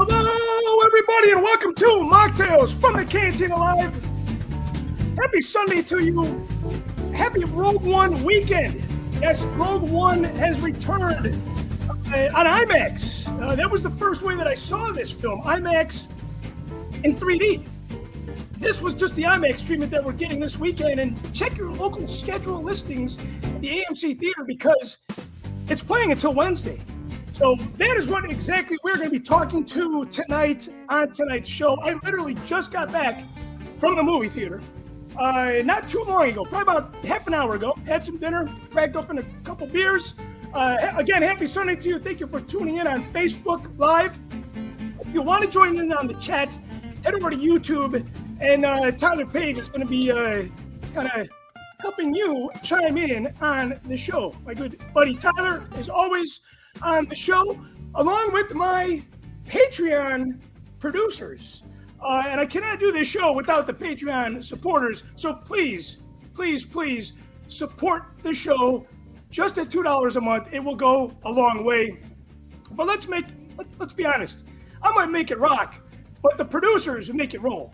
Hello, everybody, and welcome to Machtails from the Cantina Live. Happy Sunday to you. Happy Rogue One weekend. Yes, Rogue One has returned on IMAX. That was the first way that I saw this film, IMAX in 3D. This was just the IMAX treatment that we're getting this weekend, and check your local schedule listings at the AMC Theater because it's playing until Wednesday. So that is what exactly we're going to be talking to tonight on tonight's show. I literally just got back from the movie theater not too long ago, probably about half an hour ago. Had some dinner, cracked open a couple beers. Again, happy Sunday to you. Thank you for tuning in on Facebook Live. If you want to join in on the chat, head over to YouTube, and Tyler Page is going to be kind of helping you chime in on the show. My good buddy Tyler, as always, on the show, along with my Patreon producers. And I cannot do this show without the Patreon supporters. So please, please, please support the show just at $2 a month. It will go a long way. But let's be honest. I might make it rock, but the producers make it roll.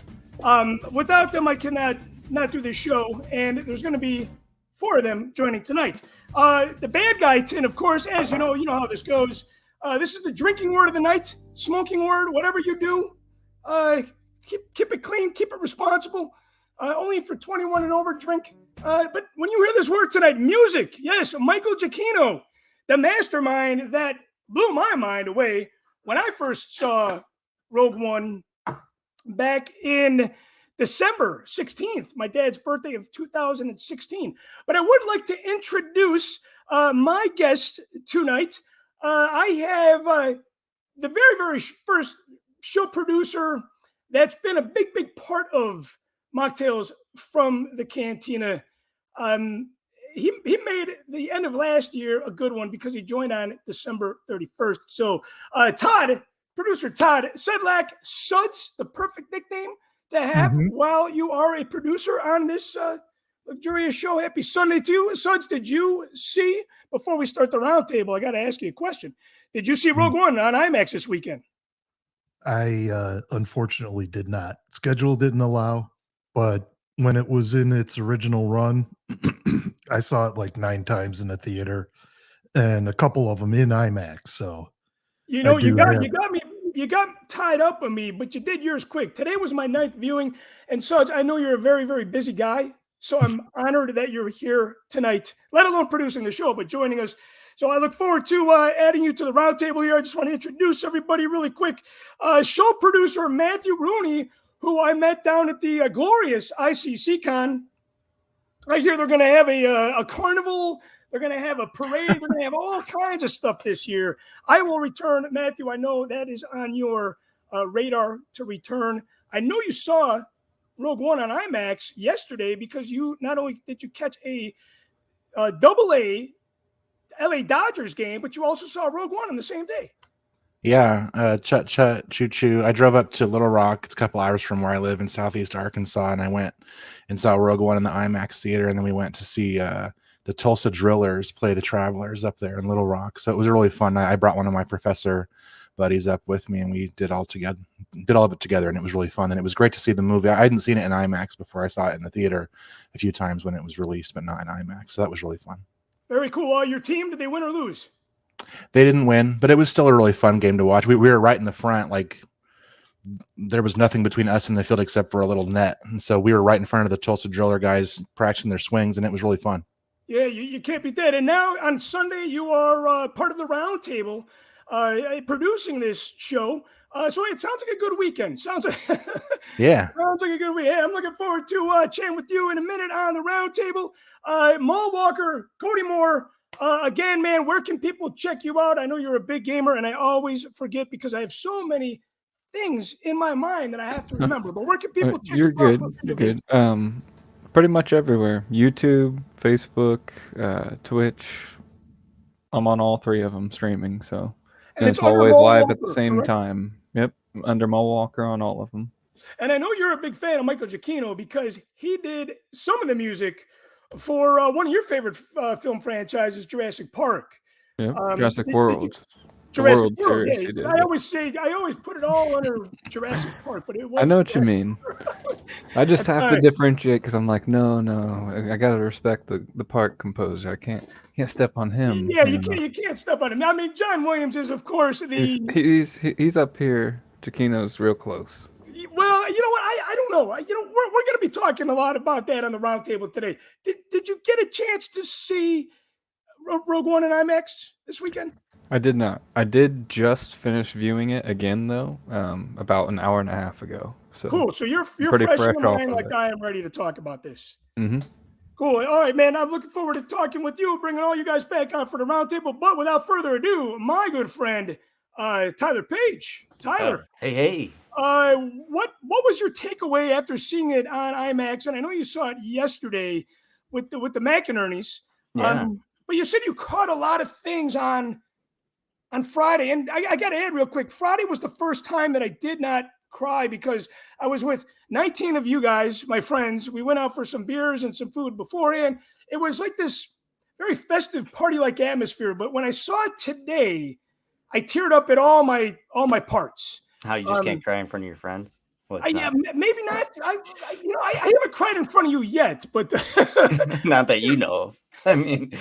Without them, I cannot not do this show. And there's going to be 4 of them joining tonight. The bad guy tin, of course, as you know how this goes. This is the drinking word of the night, smoking word, whatever you do. Keep it clean, keep it responsible. Only for 21 and over drink. But when you hear this word tonight, music, yes, Michael Giacchino, the mastermind that blew my mind away when I first saw Rogue One back in December 16th, my dad's birthday of 2016. But I would like to introduce my guest tonight. I have the very, very first show producer that's been a big, big part of Mocktails from the Cantina. He made the end of last year a good one because he joined on December 31st. So producer Todd Sedlak, Suds, the perfect nickname to have while you are a producer on this luxurious show. Happy Sunday to you. Suds, did you see, before we start the roundtable, I got to ask you a question. Did you see Rogue One on IMAX this weekend? I unfortunately did not. Schedule didn't allow, but when it was in its original run, I saw it like 9 times in the theater and a couple of them in IMAX. So you got tied up with me, but you did yours quick. Today was my 9th viewing, and Suds, I know you're a very, very busy guy, so I'm honored that you're here tonight, let alone producing the show, but joining us. So I look forward to adding you to the roundtable here. I just want to introduce everybody really quick. Show producer Matthew Rooney, who I met down at the glorious ICC Con. I hear they're going to have a carnival. They're going to have a parade. They're going to have all kinds of stuff this year. I will return, Matthew. I know that is on your radar to return. I know you saw Rogue One on IMAX yesterday because you not only did you catch a AA LA Dodgers game, but you also saw Rogue One on the same day. Yeah, chut choo choo. I drove up to Little Rock. It's a couple hours from where I live in Southeast Arkansas, and I went and saw Rogue One in the IMAX theater, and then we went to see the Tulsa Drillers play the Travelers up there in Little Rock. So it was really fun. I brought one of my professor buddies up with me, and we did all of it together, and it was really fun. And it was great to see the movie. I hadn't seen it in IMAX before. I saw it in the theater a few times when it was released, but not in IMAX. So that was really fun. Very cool. Your team, did they win or lose? They didn't win, but it was still a really fun game to watch. We were right in the front. Like, there was nothing between us and the field except for a little net. And so we were right in front of the Tulsa Driller guys practicing their swings, and it was really fun. Yeah, you can't beat that. And now on Sunday, you are part of the roundtable producing this show. So it sounds like a good weekend. Sounds like a good weekend. I'm looking forward to chatting with you in a minute on the roundtable. Mo Walker, Cody Moore. Again, man, where can people check you out? I know you're a big gamer, and I always forget because I have so many things in my mind that I have to remember. But where can people check you out? You're good. Pretty much everywhere. YouTube, Facebook, Twitch. I'm on all 3 of them streaming, so and it's always live at the same time. Yep, under Mo Walker on all of them. And I know you're a big fan of Michael Giacchino because he did some of the music for one of your favorite film franchises, Jurassic Park. Yep, Jurassic World. Jurassic World World. Series. Yeah, He did. I always put it all under Jurassic Park, but it was. I know what you Jurassic mean. I just have to differentiate because I'm like, no, I gotta respect the park composer. I can't step on him. Yeah, you can't step on him. I mean, John Williams is, of course, he's up here. Giacchino's real close. Well, you know what? I don't know. We're going to be talking a lot about that on the roundtable today. Did you get a chance to see Rogue One in IMAX this weekend? I did not. I did just finish viewing it again though, about an hour and a half ago. So cool. So you're pretty fresh in fresh the off mind, of like it. I am, ready to talk about this. Mm-hmm. Cool. All right, man. I'm looking forward to talking with you, bringing all you guys back on for the roundtable. But without further ado, my good friend Tyler Page. Tyler. Hey. What was your takeaway after seeing it on IMAX? And I know you saw it yesterday with the McInerney's. Yeah. But you said you caught a lot of things on Friday, and I got to add real quick. Friday was the first time that I did not cry because I was with 19 of you guys, my friends. We went out for some beers and some food beforehand. It was like this very festive party-like atmosphere. But when I saw it today, I teared up at all my parts. How you just can't cry in front of your friends? Yeah, maybe not. I haven't cried in front of you yet, but not that you know of. I mean,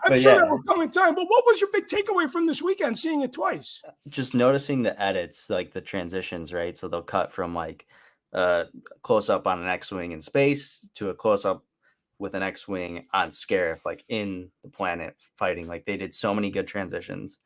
I'm sure that will come in time. But what was your big takeaway from this weekend, seeing it twice? Just noticing the edits, like the transitions, right? So they'll cut from like close up on an X-wing in space to a close up with an X-wing on Scarif, like in the planet fighting. Like they did so many good transitions.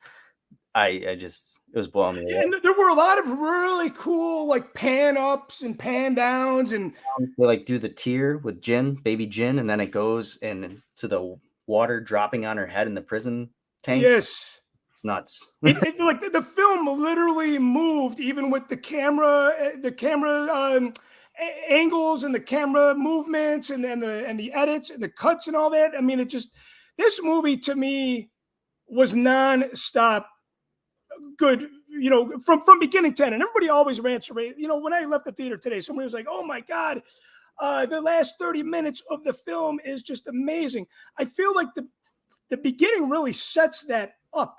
It was blowing me away. And there were a lot of really cool like pan ups and pan downs, and they like do the tear with Jyn, baby Jyn, and then it goes into the water dropping on her head in the prison tank. Yes, it's nuts. Like the film literally moved, even with the camera angles and the camera movements and the edits and the cuts and all that. I mean, this movie to me was non-stop good, from beginning to end. And everybody always rants. When I left the theater today, somebody was like, "Oh my God, the last 30 minutes of the film is just amazing." I feel like the beginning really sets that up.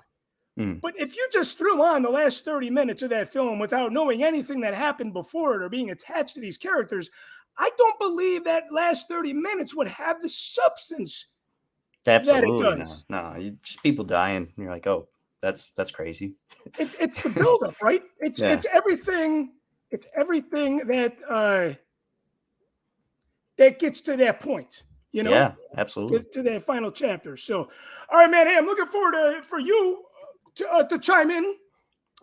But if you just threw on the last 30 minutes of that film without knowing anything that happened before it or being attached to these characters, I don't believe that last 30 minutes would have the substance Absolutely that it does. No, just people dying. And you're like, oh, that's crazy. It's the buildup, right? It's everything. It's everything that gets to that point. Yeah, absolutely. To that final chapter. So, all right, man. Hey, I'm looking forward for you to chime in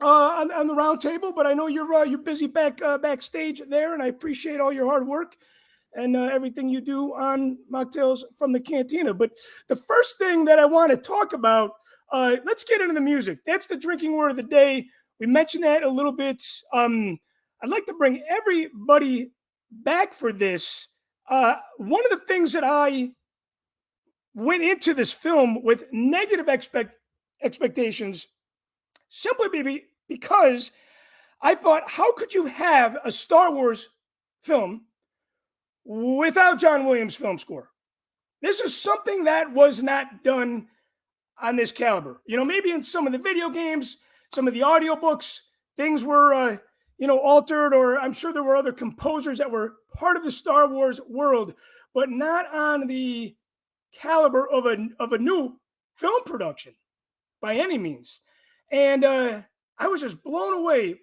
on the round table, but I know you're busy backstage there, and I appreciate all your hard work and everything you do on Machtails from the Cantina. But the first thing that I want to talk about, let's get into the music. That's the drinking word of the day. We mentioned that a little bit. I'd like to bring everybody back for this. One of the things that I went into this film with negative expectations, simply because I thought, how could you have a Star Wars film without John Williams' film score? This is something that was not done on this caliber. Maybe in some of the video games, some of the audiobooks, things were, altered, or I'm sure there were other composers that were part of the Star Wars world, but not on the caliber of a new film production by any means. And I was just blown away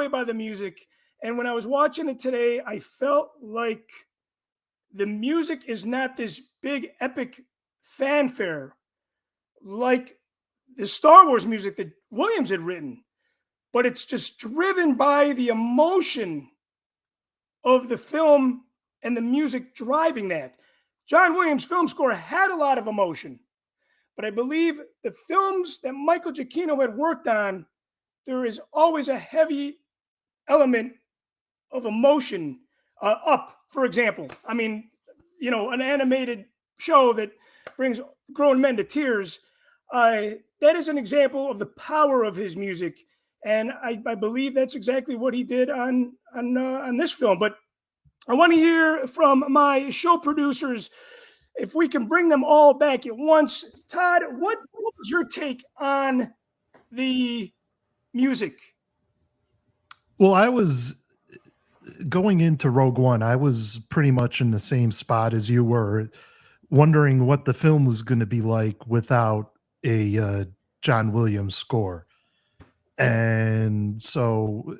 by the music. And when I was watching it today, I felt like the music is not this big epic fanfare like the Star Wars music that Williams had written, but it's just driven by the emotion of the film and the music driving that. John Williams' film score had a lot of emotion, but I believe the films that Michael Giacchino had worked on, there is always a heavy element of emotion. Up, for example. I mean, an animated show that brings grown men to tears. That is an example of the power of his music, and I believe that's exactly what he did on this film. But I want to hear from my show producers, if we can bring them all back at once. Todd, what was your take on the music? Well, I was going into Rogue One. I was pretty much in the same spot as you were, wondering what the film was going to be like without a John Williams score. And so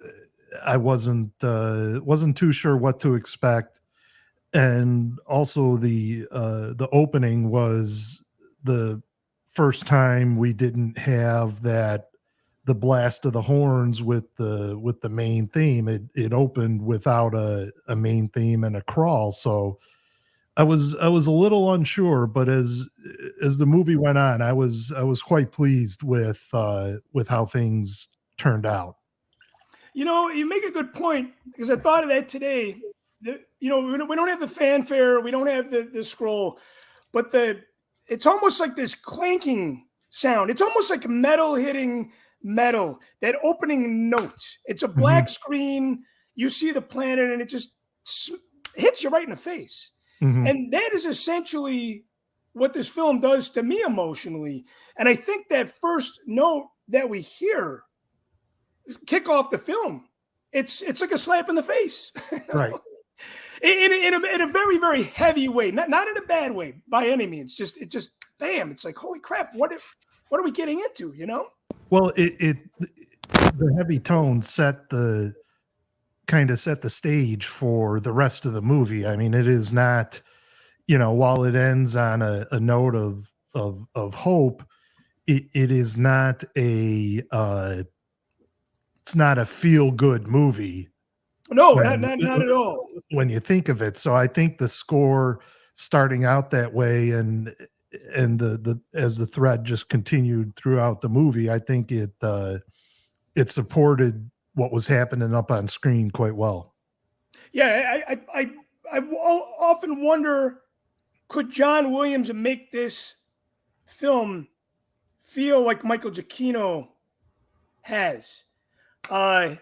I wasn't too sure what to expect. And also the opening was the first time we didn't have the blast of the horns with the main theme. It opened without a main theme and a crawl. So I was a little unsure, but as the movie went on, I was quite pleased with how things turned out. You know, you make a good point, because I thought of that today. We don't have the fanfare, we don't have the scroll, but it's almost like this clanking sound. It's almost like metal hitting metal. That opening note. It's a black screen. You see the planet, and it just hits you right in the face. And that is essentially what this film does to me emotionally. And I think that first note that we hear kick off the film, it's like a slap in the face. Right. In a very, very heavy way, not in a bad way by any means. It just bam, it's like, holy crap, what are we getting into, you know? Well, the heavy tone set the stage for the rest of the movie. I mean, it is not, while it ends on a note of hope, it is not it's not a feel good movie. No, not at all. When you think of it. So I think the score starting out that way and the as the thread just continued throughout the movie, I think it supported what was happening up on screen quite well. Yeah, I often wonder, could John Williams make this film feel like Michael Giacchino has? I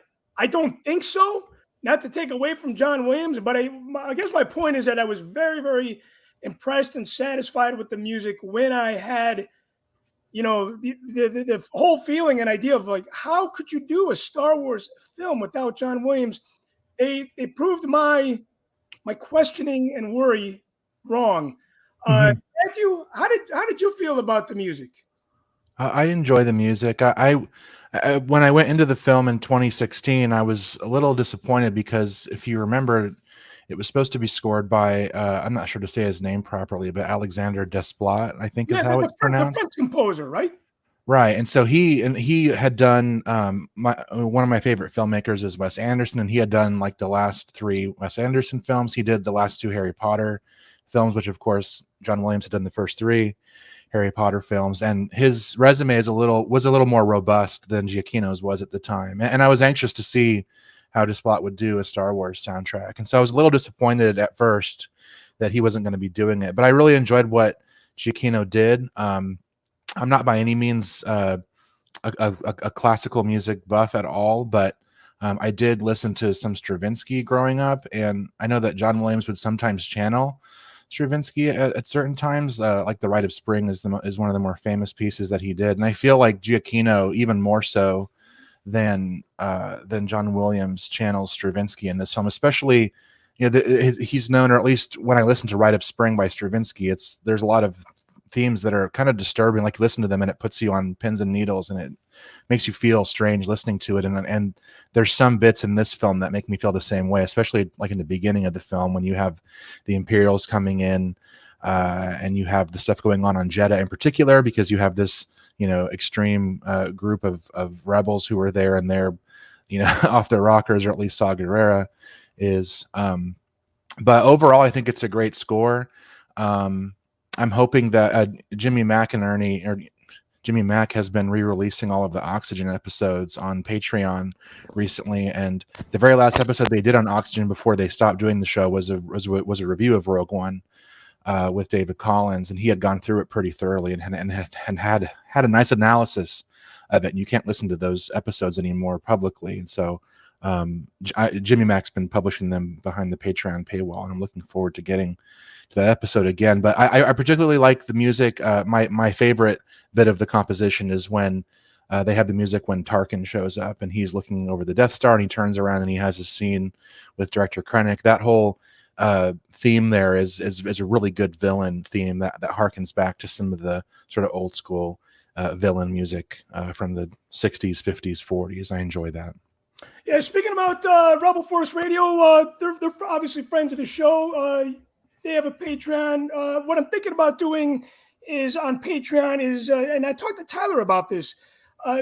don't think so. Not to take away from John Williams, but I guess my point is that I was very, very impressed and satisfied with the music when I had, the whole feeling and idea of, like, how could you do a Star Wars film without John Williams? They proved my questioning and worry wrong. Matthew, how did you feel about the music? I enjoy the music. I when I went into the film in 2016, I was a little disappointed because, if you remember, it was supposed to be scored by I'm not sure to say his name properly, but Alexander Desplat, I think is how it's pronounced. The French composer, right? Right, and so he had done one of my favorite filmmakers is Wes Anderson, and he had done like the last 3 Wes Anderson films. He did the last 2 Harry Potter films, which of course John Williams had done the first 3 Harry Potter films, and his resume was a little more robust than Giacchino's was at the time. And I was anxious to see how Desplat would do a Star Wars soundtrack, and so I was a little disappointed at first that he wasn't going to be doing it. But I really enjoyed what Giacchino did. I'm not by any means a classical music buff at all, but I did listen to some Stravinsky growing up, and I know that John Williams would sometimes channel Stravinsky at certain times. Like The Rite of Spring is one of the more famous pieces that he did, and I feel like Giacchino even more so than John Williams channels Stravinsky in this film, especially. He's known, or at least when I listen to Rite of Spring by Stravinsky, there's a lot of themes that are kind of disturbing. Like, you listen to them and it puts you on pins and needles, and it makes you feel strange listening to it. And there's some bits in this film that make me feel the same way, especially like in the beginning of the film when you have the Imperials coming in, and you have the stuff going on Jeddah in particular, because you have this extreme group of rebels who are there, and they're off their rockers, or at least Saw Gerrera is. But overall, I think it's a great score. I'm hoping that Jimmy Mack has been re-releasing all of the Oxygen episodes on Patreon recently, and the very last episode they did on Oxygen before they stopped doing the show was a review of Rogue One with David Collins, and he had gone through it pretty thoroughly and had a nice analysis of it. And you can't listen to those episodes anymore publicly, and so Jimmy Mack's been publishing them behind the Patreon paywall, and I'm looking forward to getting to that episode again. But I particularly like the music. My favorite bit of the composition is when They have the music when Tarkin shows up and he's looking over the Death Star and he turns around and he has a scene with Director Krennic. That whole theme there is a really good villain theme that harkens back to some of the sort of old school villain music from the 60s, 50s, 40s. I enjoy that. Yeah, speaking about Rebel Force Radio, they're obviously friends of the show. They have a Patreon. What I'm thinking about doing is on Patreon is, and I talked to Tyler about this,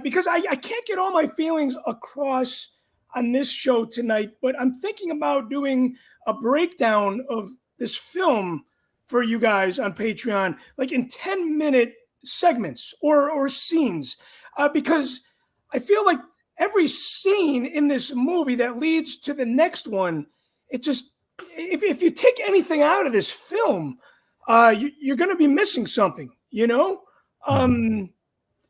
because I can't get all my feelings across on this show tonight, but I'm thinking about doing a breakdown of this film for you guys on Patreon, like in 10-minute segments or scenes, because I feel like every scene in this movie that leads to the next one, it just, if you take anything out of this film, you're going to be missing something, you know? And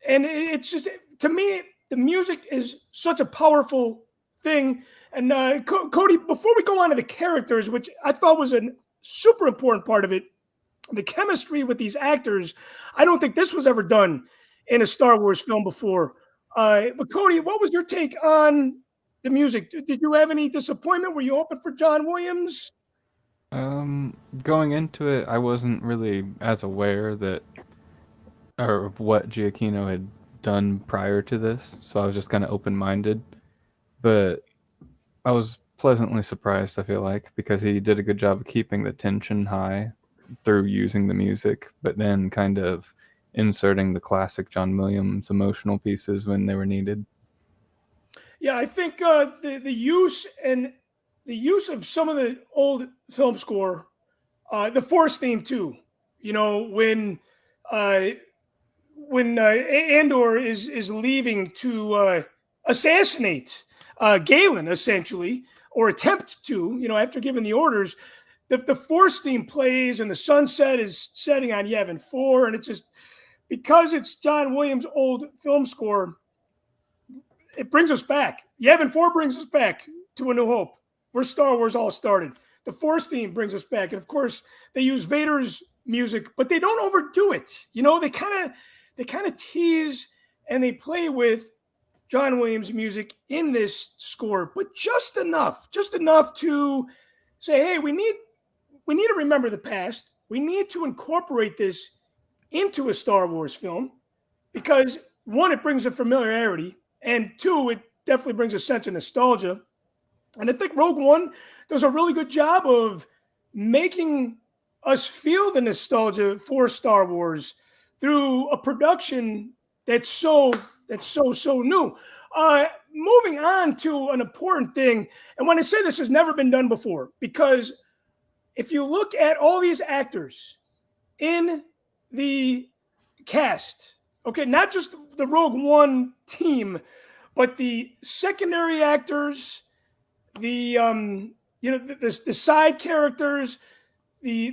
it's just, to me, the music is such a powerful thing. And Cody, before we go on to the characters, which I thought was a super important part of it, the chemistry with these actors, I don't think this was ever done in a Star Wars film before. But Cody, what was your take on the music? Did you have any disappointment? Were you hoping for John Williams? Going into it, I wasn't really as aware of what Giacchino had done prior to this, so I was just kind of open-minded. But I was pleasantly surprised, I feel like, because he did a good job of keeping the tension high through using the music, but then kind of inserting the classic John Williams emotional pieces when they were needed. Yeah, I think the use of some of the old film score, the Force theme too. You know, when Andor is leaving to assassinate Galen, essentially, or attempt to, you know, after giving the orders, the Force theme plays and the sunset is setting on Yavin 4, and it's just, because it's John Williams' old film score, it brings us back. Yavin 4 brings us back to A New Hope, where Star Wars all started. The Force theme brings us back. And of course, they use Vader's music, but they don't overdo it. You know, they kind of tease and they play with John Williams' music in this score, but just enough to say, hey, we need to remember the past. We need to incorporate this into a Star Wars film because, one, it brings a familiarity, and two, it definitely brings a sense of nostalgia. And I think Rogue One does a really good job of making us feel the nostalgia for Star Wars through a production that's so new. Moving on to an important thing, and when I say this has never been done before, because if you look at all these actors in the cast, okay, not just the Rogue One team, but the secondary actors, the the side characters, the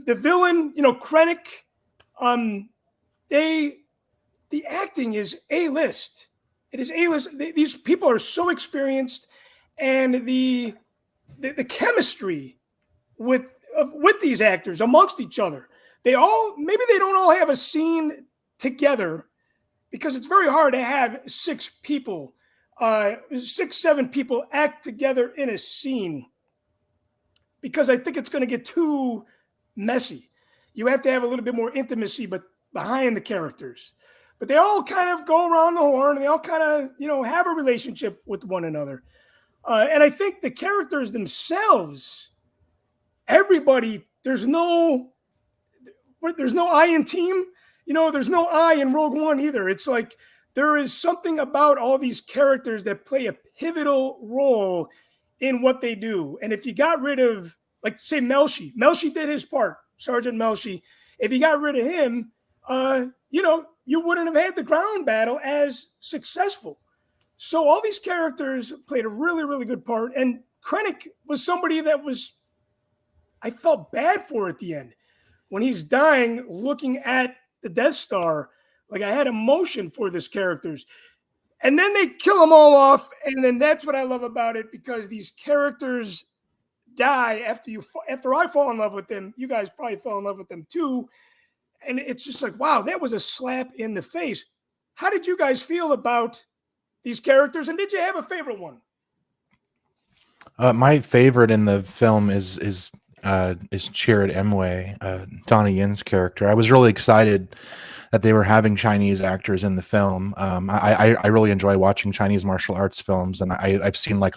villain, Krennic, the acting is A-list. It is A-list. These people are so experienced, and the chemistry with these actors amongst each other. Maybe they don't all have a scene together, because it's very hard to have 6 people, 7 people act together in a scene, because I think it's going to get too messy. You have to have a little bit more intimacy, but behind the characters. But they all kind of go around the horn, and they all kind of, have a relationship with one another. And I think the characters themselves, everybody, there's no I in team. There's no I in Rogue One either. It's like there is something about all these characters that play a pivotal role in what they do. And if you got rid of, like, say, Melshi did his part, Sergeant Melshi. If you got rid of him, you wouldn't have had the ground battle as successful. So all these characters played a really, really good part. And Krennic was somebody that I felt bad for at the end. When he's dying, looking at the Death Star, like, I had emotion for these characters. And then they kill them all off, and then that's what I love about it, because these characters die after I fall in love with them. You guys probably fell in love with them too. And it's just like, wow, that was a slap in the face. How did you guys feel about these characters, and did you have a favorite one? My favorite in the film is Chirrut Imwe, Donnie Yin's character. I was really excited that they were having Chinese actors in the film. I really enjoy watching Chinese martial arts films, and I've seen like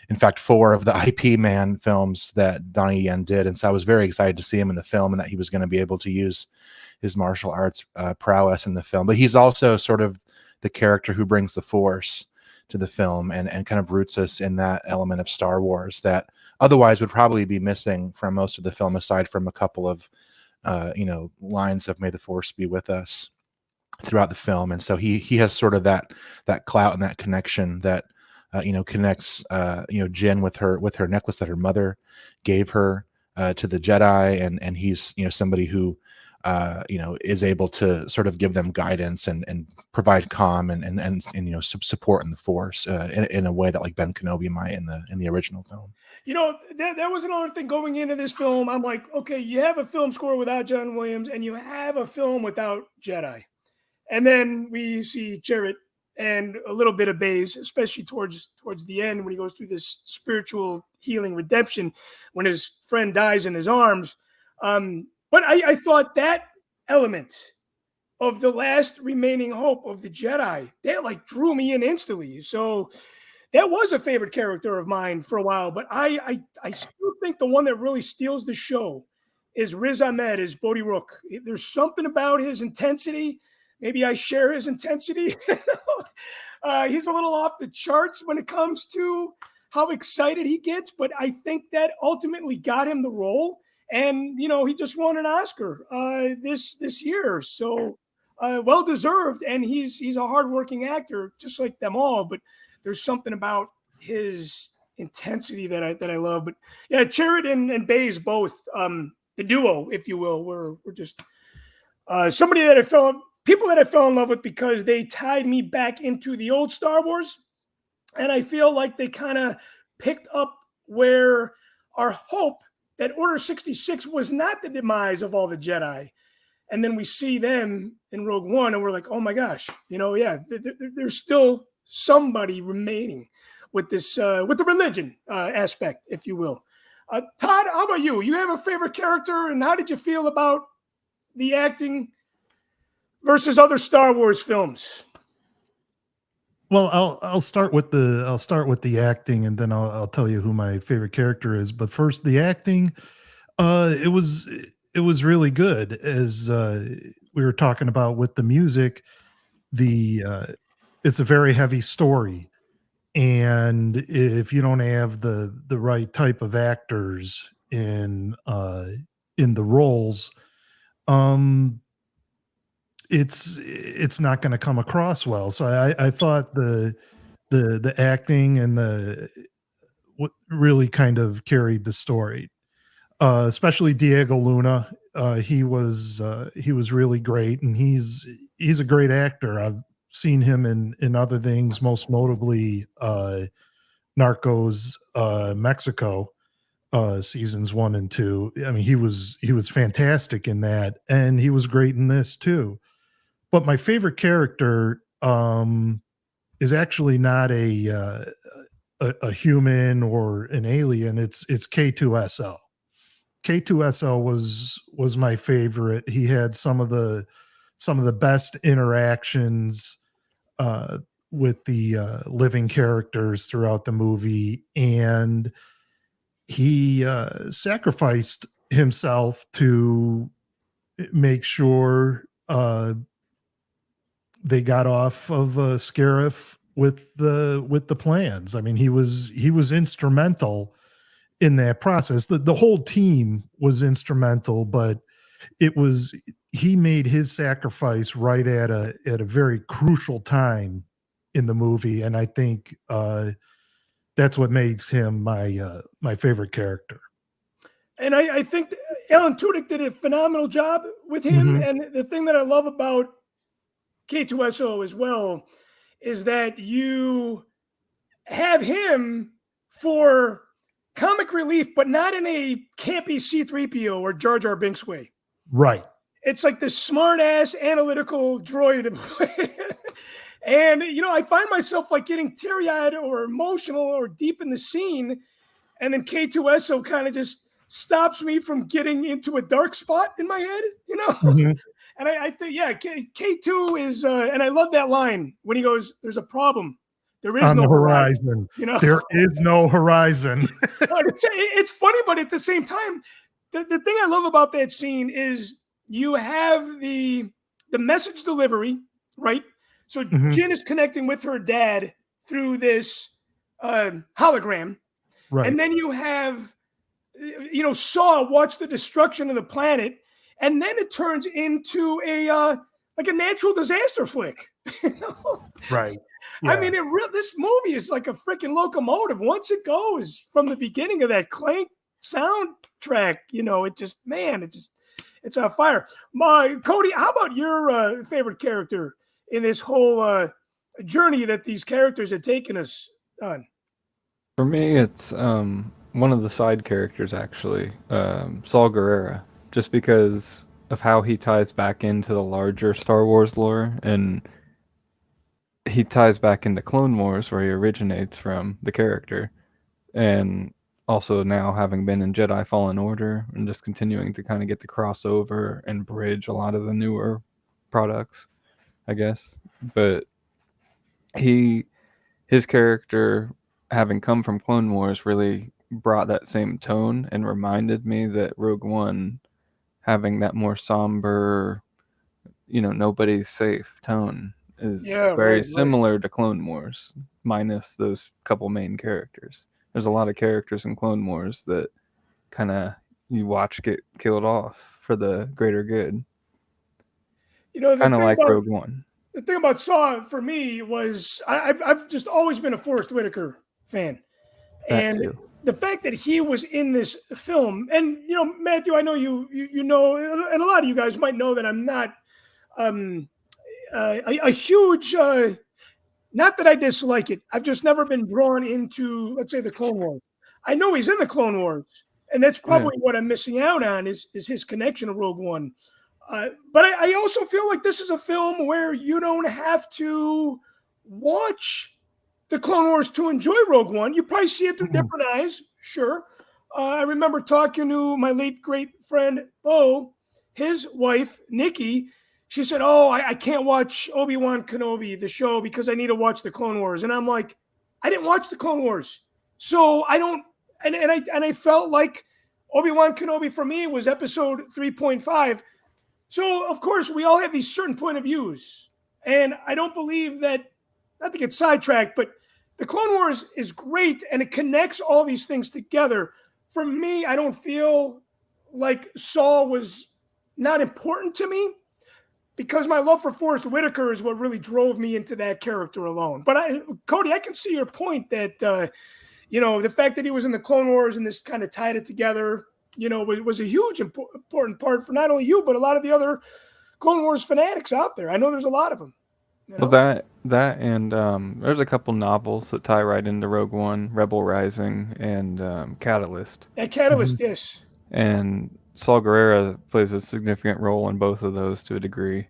in fact, 4 of the IP Man films that Donnie Yen did, and so I was very excited to see him in the film and that he was going to be able to use his martial arts prowess in the film. But he's also sort of the character who brings the Force to the film and kind of roots us in that element of Star Wars that otherwise would probably be missing from most of the film, aside from a couple of lines of "May the Force be with us" throughout the film. And so he has sort of that clout and that connection that connects Jin with her necklace that her mother gave her to the Jedi, and he's somebody who is able to sort of give them guidance and provide calm and support in the Force in a way that like Ben Kenobi might in the original film. That was another thing going into this film. I'm like, okay, you have a film score without John Williams, and you have a film without Jedi, and then we see Chirrut and a little bit of Baze, especially towards the end when he goes through this spiritual healing redemption when his friend dies in his arms. But I thought that element of the last remaining hope of the Jedi, that like drew me in instantly. So that was a favorite character of mine for a while. But I still think the one that really steals the show is Riz Ahmed as Bodhi Rook. There's something about his intensity. Maybe I share his intensity. He's a little off the charts when it comes to how excited he gets, but I think that ultimately got him the role. And he just won an Oscar this year, so well deserved. And he's a hardworking actor, just like them all. But there's something about his intensity that I love. But yeah, Chirrut and Baze both, the duo, if you will, were just somebody that people that I fell in love with because they tied me back into the old Star Wars. And I feel like they kind of picked up where our hope that Order 66 was not the demise of all the Jedi. And then we see them in Rogue One and we're like, oh my gosh, there's still somebody remaining with this, with the religion aspect, if you will. Todd, how about you? You have a favorite character, and how did you feel about the acting versus other Star Wars films? Well, I'll start with the acting, and then I'll tell you who my favorite character is. But first, the acting, it was really good. As we were talking about with the music, it's a very heavy story, and if you don't have the right type of actors in the roles, it's not going to come across well. So I thought the acting and what really kind of carried the story, especially Diego Luna. He was really great, and he's a great actor. I've seen him in other things, most notably Narcos Mexico, seasons 1 and 2. I mean, he was fantastic in that, and he was great in this too. But my favorite character is actually not a human or an alien. It's K2SO. K2SO was my favorite. He had some of the best interactions with the living characters throughout the movie, and he sacrificed himself to make sure they got off of Scarif with the plans. I mean, he was instrumental in that process. The whole team was instrumental, but he made his sacrifice right at a very crucial time in the movie, and I think that's what makes him my favorite character. And I think Alan Tudyk did a phenomenal job with him. Mm-hmm. And the thing that I love about K2SO as well is that you have him for comic relief, but not in a campy C-3PO or Jar Jar Binks way. Right. it's like this smart ass analytical droid. And, I find myself like getting teary eyed or emotional or deep in the scene. And then K2SO kind of just stops me from getting into a dark spot in my head, Mhm. And I think, yeah, K2 is, and I love that line when he goes, "There's a problem. There is On no the horizon." horizon. There is no horizon. It's funny, but at the same time, the thing I love about that scene is you have the message delivery, right? So Mhm. Jin is connecting with her dad through this hologram, Right. and then you have Saw watch the destruction of the planet, and then it turns into a like a natural disaster flick. Right. I Yeah. mean, this movie is like a freaking locomotive. Once it goes from the beginning of that Clank soundtrack, it just, man, it's on fire. Cody, how about your favorite character in this whole journey that these characters had taken us on? For me, it's one of the side characters actually, Saul Guerrera, just because of how he ties back into the larger Star Wars lore, and he ties back into Clone Wars where he originates from, the character, and also now having been in Jedi Fallen Order and just continuing to kind of get the crossover and bridge a lot of the newer products, I guess. But his character, having come from Clone Wars, really brought that same tone and reminded me that Rogue One, having that more somber, nobody's safe tone, is Yeah, very right, right. similar to Clone Wars, minus those couple main characters. There's a lot of characters in Clone Wars that kind of you watch get killed off for the greater good, The kind of thing like about Rogue One. Saw for me was I've just always been a Forrest Whitaker fan, That and too. the fact that he was in this film, and Matthew, I know you know, and a lot of you guys might know that I'm not a huge. Not that I dislike it. I've just never been drawn into, let's say, the Clone Wars. I know he's in the Clone Wars, and that's Yeah. probably what I'm missing out on is his connection to Rogue One. But I also feel like this is a film where you don't have to watch the Clone Wars to enjoy Rogue One. You probably see it through Mhm. different eyes, sure. I remember talking to my late great friend Bo, his wife Nikki. She said, "Oh, I can't watch Obi-Wan Kenobi, the show, because I need to watch the Clone Wars." And I'm like, I didn't watch the Clone Wars, so I don't. And I felt like Obi-Wan Kenobi for me was episode 3.5. So, of course, we all have these certain point of views. And I don't believe that, not to get sidetracked, but the Clone Wars is great and it connects all these things together. For me, I don't feel like Saul was not important to me because my love for Forrest Whitaker is what really drove me into that character alone. But Cody, I can see your point that, the fact that he was in the Clone Wars and this kind of tied it together, was a huge important part for not only you, but a lot of the other Clone Wars fanatics out there. I know there's a lot of them. Well, that and there's a couple novels that tie right into Rogue One, Rebel Rising, and Catalyst. And Catalyst, Mhm. yes. And Saul Guerrera plays a significant role in both of those to a degree,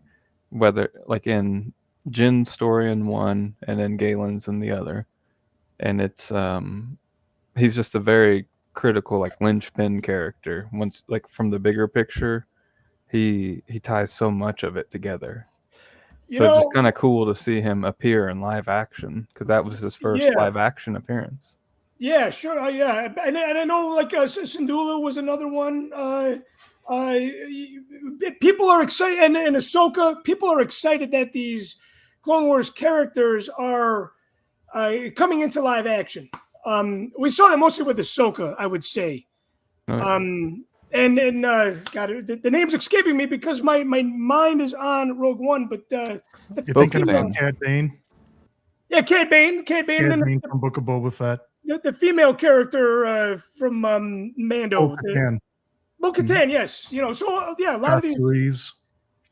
whether like in Jin's story in one, and then Galen's in the other. And it's he's just a very critical, like linchpin character. Once, like from the bigger picture, he ties so much of it together. You So it's just know, kind of cool to see him appear in live action because that was his first yeah, live action appearance. yeah, sure, yeah, and I know like Syndulla was another one. Uh, People are excited, and Ahsoka. People are excited that these Clone Wars characters are coming into live action. We saw that mostly with Ahsoka, I would say. Oh, yeah. God, the name's escaping me because my mind is on Rogue One, but You're the thinking female, about Cad Bane? yeah, Cad Bane, and Cad then Bane from Book of Boba Fett. the female character from Mando, Bo-Katan. Bo-Katan, yes, so yeah, a lot of Josh these. Reeves.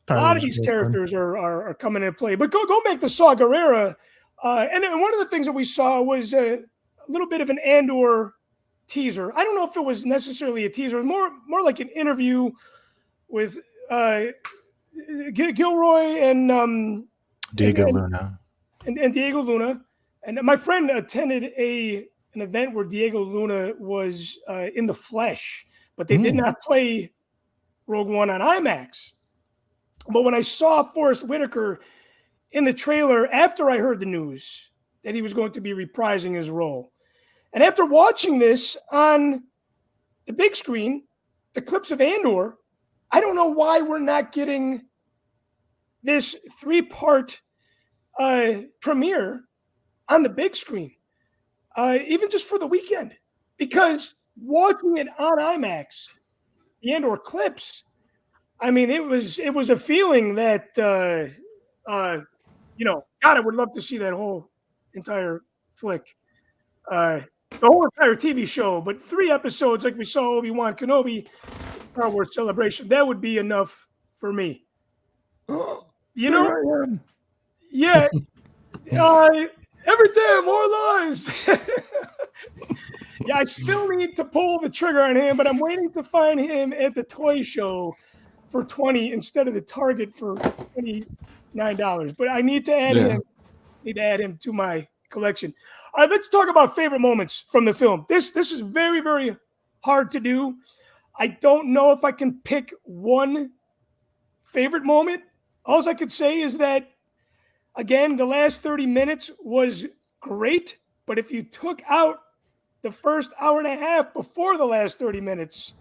A lot of Tyler's these girlfriend. characters are coming into play. But go back to Saw Gerrera, and then one of the things that we saw was a little bit of an Andor teaser. I don't know if it was necessarily a teaser, it was more like an interview with Gilroy and Diego and, Luna. and Diego Luna. And my friend attended an event where Diego Luna was in the flesh, but they did not play Rogue One on IMAX. But when I saw Forrest Whitaker in the trailer after I heard the news that he was going to be reprising his role, and after watching this on the big screen, the clips of Andor, I don't know why we're not getting this 3-part premiere on the big screen, even just for the weekend. Because watching it on IMAX, the Andor clips, I mean, it was a feeling that God, I would love to see that whole entire flick, the whole entire TV show. But 3 episodes, like we saw Obi-Wan Kenobi, Star Wars Celebration, that would be enough for me. Yeah. Every day, more lies. Yeah, I still need to pull the trigger on him, but I'm waiting to find him at the toy show for $20 instead of the Target for $29. But I need to add him. Need to add him to my collection. All right, let's talk about favorite moments from the film. This is very, very hard to do. I don't know if I can pick one favorite moment. All I could say is that, again, the last 30 minutes was great, but if you took out the first hour and a half before the last 30 minutes,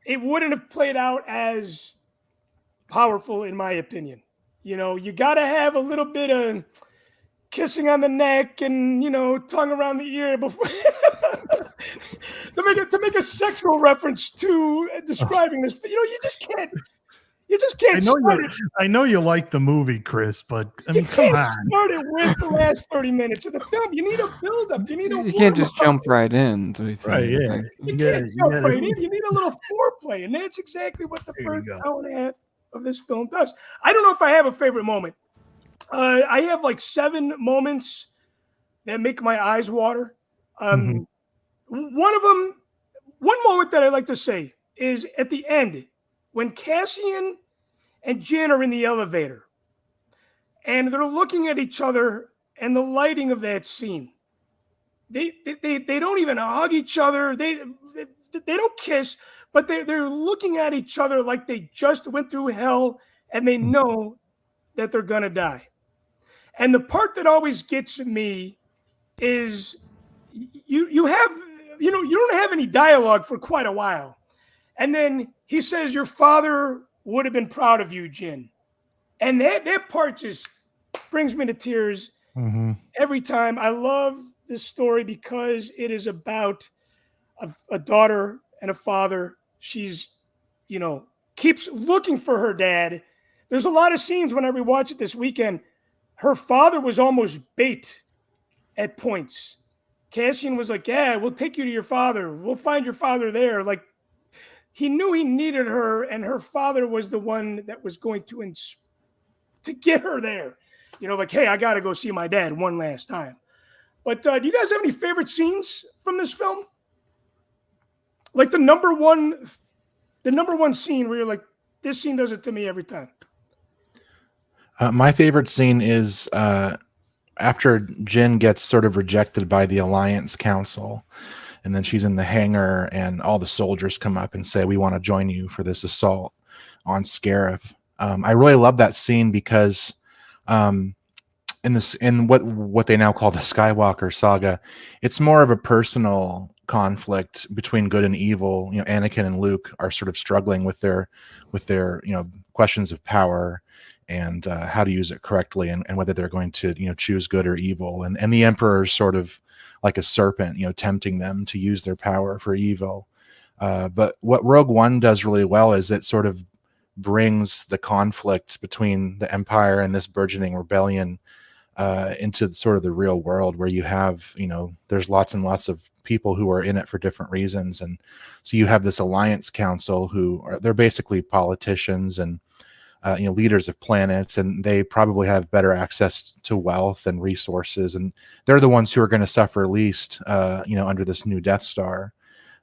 it wouldn't have played out as powerful, in my opinion. You got to have a little bit of kissing on the neck and, tongue around the ear before to make a sexual reference to describing this. You just can't. You just can't start it. I know you like the movie, Chris, but I mean, come on. You can't start it with the last 30 minutes of the film. You need a build-up. You need a. You can't just jump right in. Right? Yeah. You can't jump right in. You need a little foreplay, and that's exactly what the first hour and a half of this film does. I don't know if I have a favorite moment. I have like 7 moments that make my eyes water. One moment that I like to say is at the end when Cassian and Jin are in the elevator and they're looking at each other, and the lighting of that scene. They don't even hug each other. They don't kiss, but they're looking at each other like they just went through hell and they know that they're gonna die. And the part that always gets me is you don't have any dialogue for quite a while. And then he says, your father would have been proud of you, Jin. And that part just brings me to tears every time. I love this story because it is about a daughter and a father. She's, keeps looking for her dad. There's a lot of scenes when I rewatch it this weekend. Her father was almost bait at points. Cassian was like, yeah, we'll take you to your father. We'll find your father there. Like, he knew he needed her, and her father was the one that was going to get her there. Like, hey, I got to go see my dad one last time. But do you guys have any favorite scenes from this film? Like the number one scene where you're like, this scene does it to me every time. My favorite scene is after Jin gets sort of rejected by the Alliance Council, and then she's in the hangar, and all the soldiers come up and say, we want to join you for this assault on Scarif. I really love that scene because in what they now call the Skywalker saga, it's more of a personal conflict between good and evil. Anakin and Luke are sort of struggling with their questions of power and how to use it correctly, and whether they're going to choose good or evil. And the Emperor is sort of like a serpent, tempting them to use their power for evil. But what Rogue One does really well is it sort of brings the conflict between the Empire and this burgeoning rebellion into sort of the real world, where you have, there's lots and lots of people who are in it for different reasons. And so you have this Alliance Council they're basically politicians and leaders of planets, and they probably have better access to wealth and resources, and they're the ones who are going to suffer least under this new Death Star.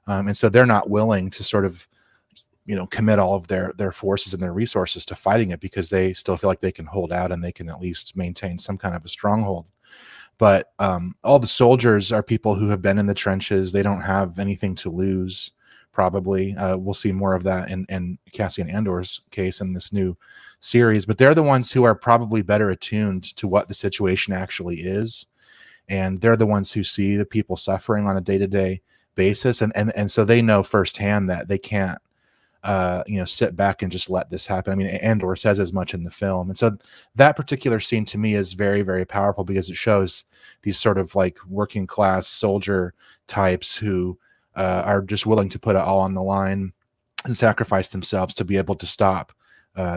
And so they're not willing to sort of commit all of their forces and their resources to fighting it, because they still feel like they can hold out and they can at least maintain some kind of a stronghold. But all the soldiers are people who have been in the trenches. They don't have anything to lose, probably. We'll see more of that in Cassian Andor's case in this new series. But they're the ones who are probably better attuned to what the situation actually is. And they're the ones who see the people suffering on a day-to-day basis. And so they know firsthand that they can't sit back and just let this happen. I mean, Andor says as much in the film. And so that particular scene to me is very, very powerful, because it shows these sort of like working class soldier types who are just willing to put it all on the line and sacrifice themselves to be able to stop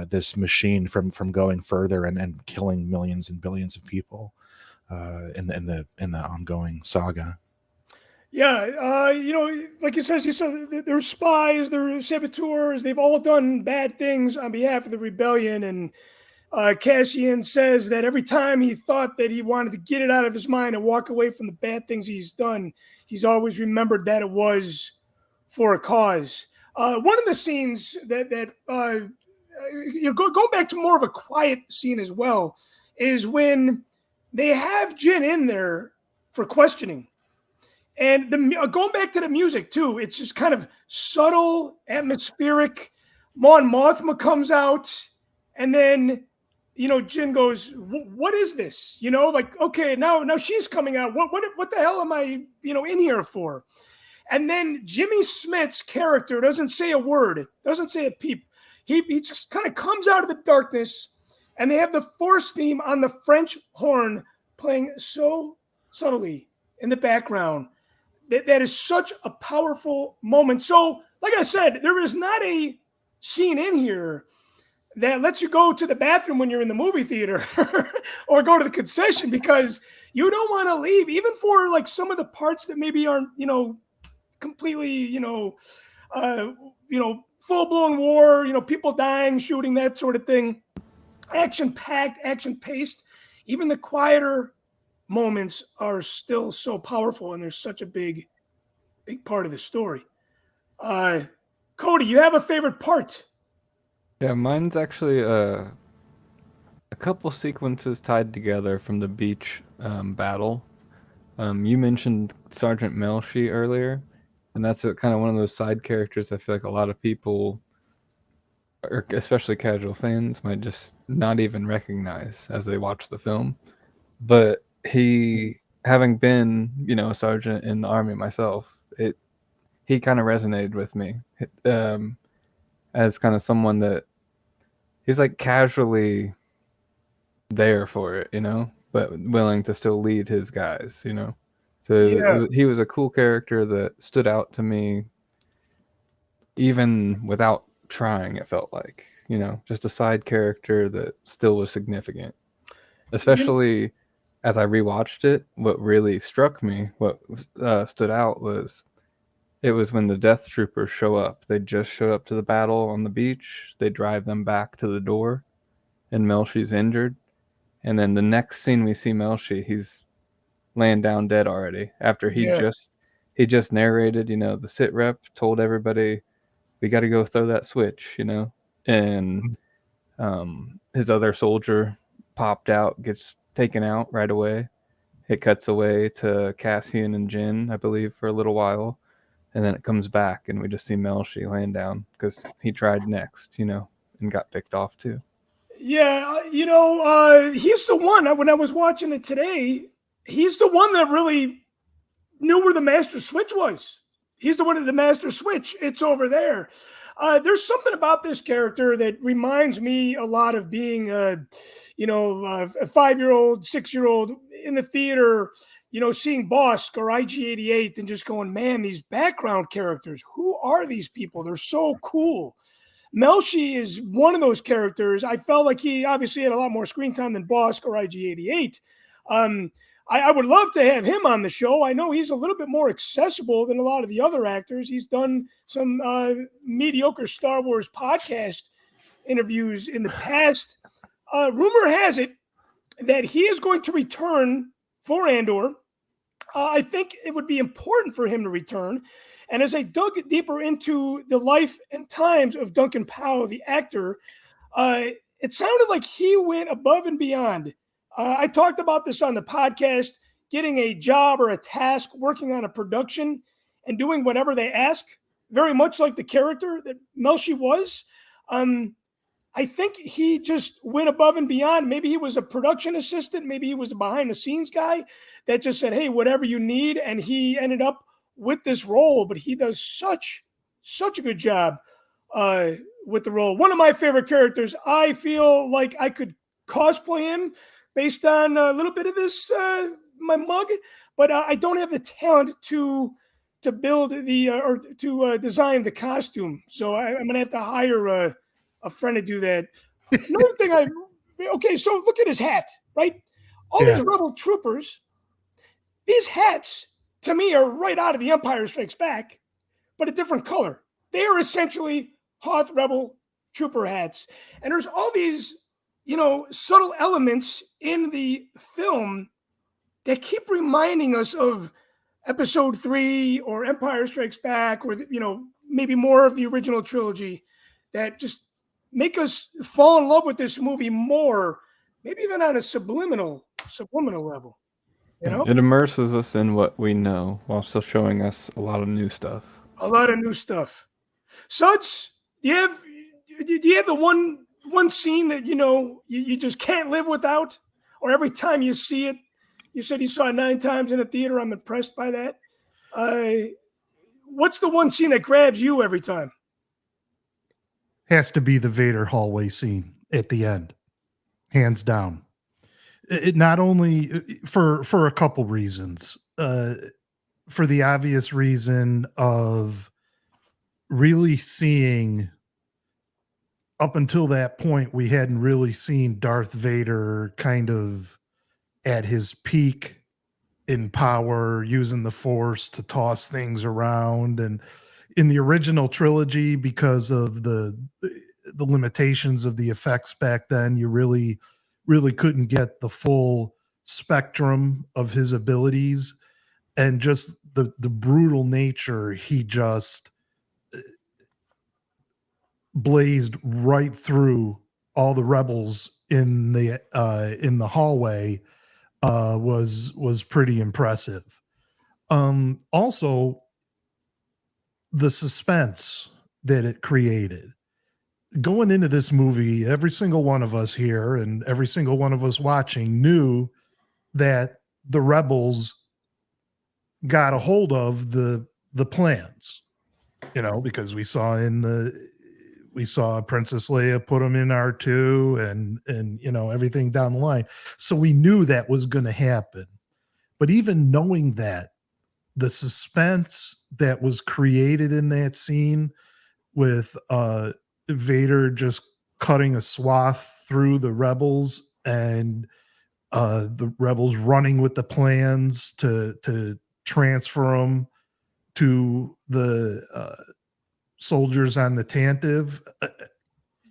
this machine from going further and killing millions and billions of people in the ongoing saga. Yeah, like you said, they're spies, they're saboteurs, they've all done bad things on behalf of the rebellion. And Cassian says that every time he thought that he wanted to get it out of his mind and walk away from the bad things he's done, he's always remembered that it was for a cause. One of the scenes that going back to more of a quiet scene as well, is when they have Jin in there for questioning. And going back to the music too, it's just kind of subtle, atmospheric. Mon Mothma comes out, and then Jin goes, "What is this?" Like, okay, now she's coming out. What the hell am I in here for? And then Jimmy Smith's character doesn't say a word, doesn't say a peep. He just kind of comes out of the darkness, and they have the Force theme on the French horn playing so subtly in the background. That is such a powerful moment. So, like I said, there is not a scene in here that lets you go to the bathroom when you're in the movie theater or go to the concession, because you don't want to leave, even for like some of the parts that maybe aren't, completely, full-blown war, people dying, shooting, that sort of thing. Action-packed, action-paced. Even the quieter moments are still so powerful, and there's such a big part of the story. Cody, you have a favorite part? Yeah, mine's actually a couple sequences tied together from the beach battle. You mentioned Sergeant Melshi earlier, and that's kind of one of those side characters I feel like a lot of people, or especially casual fans, might just not even recognize as they watch the film. But he, having been, a sergeant in the Army myself, he kind of resonated with me as kind of someone that he's like casually there for it, but willing to still lead his guys, So Yeah. he was a cool character that stood out to me even without trying, it felt like, just a side character that still was significant. Especially as I rewatched it, what really struck me, what stood out was it was when the Death Troopers show up. They just show up to the battle on the beach. They drive them back to the door, and Melshi's injured. And then the next scene we see Melshi, he's laying down dead already after he just narrated, the sit rep told everybody, we got to go throw that switch, and his other soldier popped out, gets taken out right away. It cuts away to Cassian and Jin, I believe, for a little while. And then it comes back, and we just see Melshi laying down because he tried next, and got picked off too. Yeah, he's the one, when I was watching it today, he's the one that really knew where the master switch was. He's the one at the master switch. It's over there. There's something about this character that reminds me a lot of being a 5-year-old, 6-year-old in the theater, seeing Bosk or IG-88 and just going, man, these background characters, who are these people? They're so cool. Melshi is one of those characters. I felt like he obviously had a lot more screen time than Bosk or IG-88. I would love to have him on the show. I know he's a little bit more accessible than a lot of the other actors. He's done some mediocre Star Wars podcast interviews in the past. Rumor has it that he is going to return for Andor. I think it would be important for him to return. And as I dug deeper into the life and times of Duncan Powell, the actor, it sounded like he went above and beyond. I talked about this on the podcast, getting a job or a task, working on a production, and doing whatever they ask, very much like the character that Melshi was. I think he just went above and beyond. Maybe he was a production assistant. Maybe he was a behind the scenes guy that just said, hey, whatever you need. And he ended up with this role, but he does such a good job with the role. One of my favorite characters. I feel like I could cosplay him based on a little bit of this, my mug, but I don't have the talent to build the or to design the costume. So I'm going to have to hire a friend to do that. Another thing okay, so look at his hat, right? All these rebel troopers, these hats to me are right out of The Empire Strikes Back, but a different color. They are essentially Hoth rebel trooper hats. And there's all these, subtle elements in the film that keep reminding us of Episode 3 or Empire Strikes Back, or, maybe more of the original trilogy, that just make us fall in love with this movie more, maybe even on a subliminal level. It immerses us in what we know while still showing us a lot of new stuff. A lot of new stuff. Suds, do you have the one scene that you just can't live without, or every time you see it? You said you saw it 9 times in a theater. I'm impressed by that. What's the one scene that grabs you every time? Has to be the Vader hallway scene at the end, hands down. It not only for a couple reasons. For the obvious reason of really seeing, up until that point, we hadn't really seen Darth Vader kind of at his peak in power, using the Force to toss things around. And in the original trilogy, because of the limitations of the effects back then, you really couldn't get the full spectrum of his abilities, and just the brutal nature he just blazed right through all the rebels in the hallway was pretty impressive. Also, the suspense that it created. Going into this movie, every single one of us here and every single one of us watching knew that the rebels got a hold of the plans, because we saw Princess Leia put them in R2 and everything down the line. So we knew that was going to happen. But even knowing that, the suspense that was created in that scene with Vader just cutting a swath through the rebels, and the rebels running with the plans to transfer them to the soldiers on the Tantive.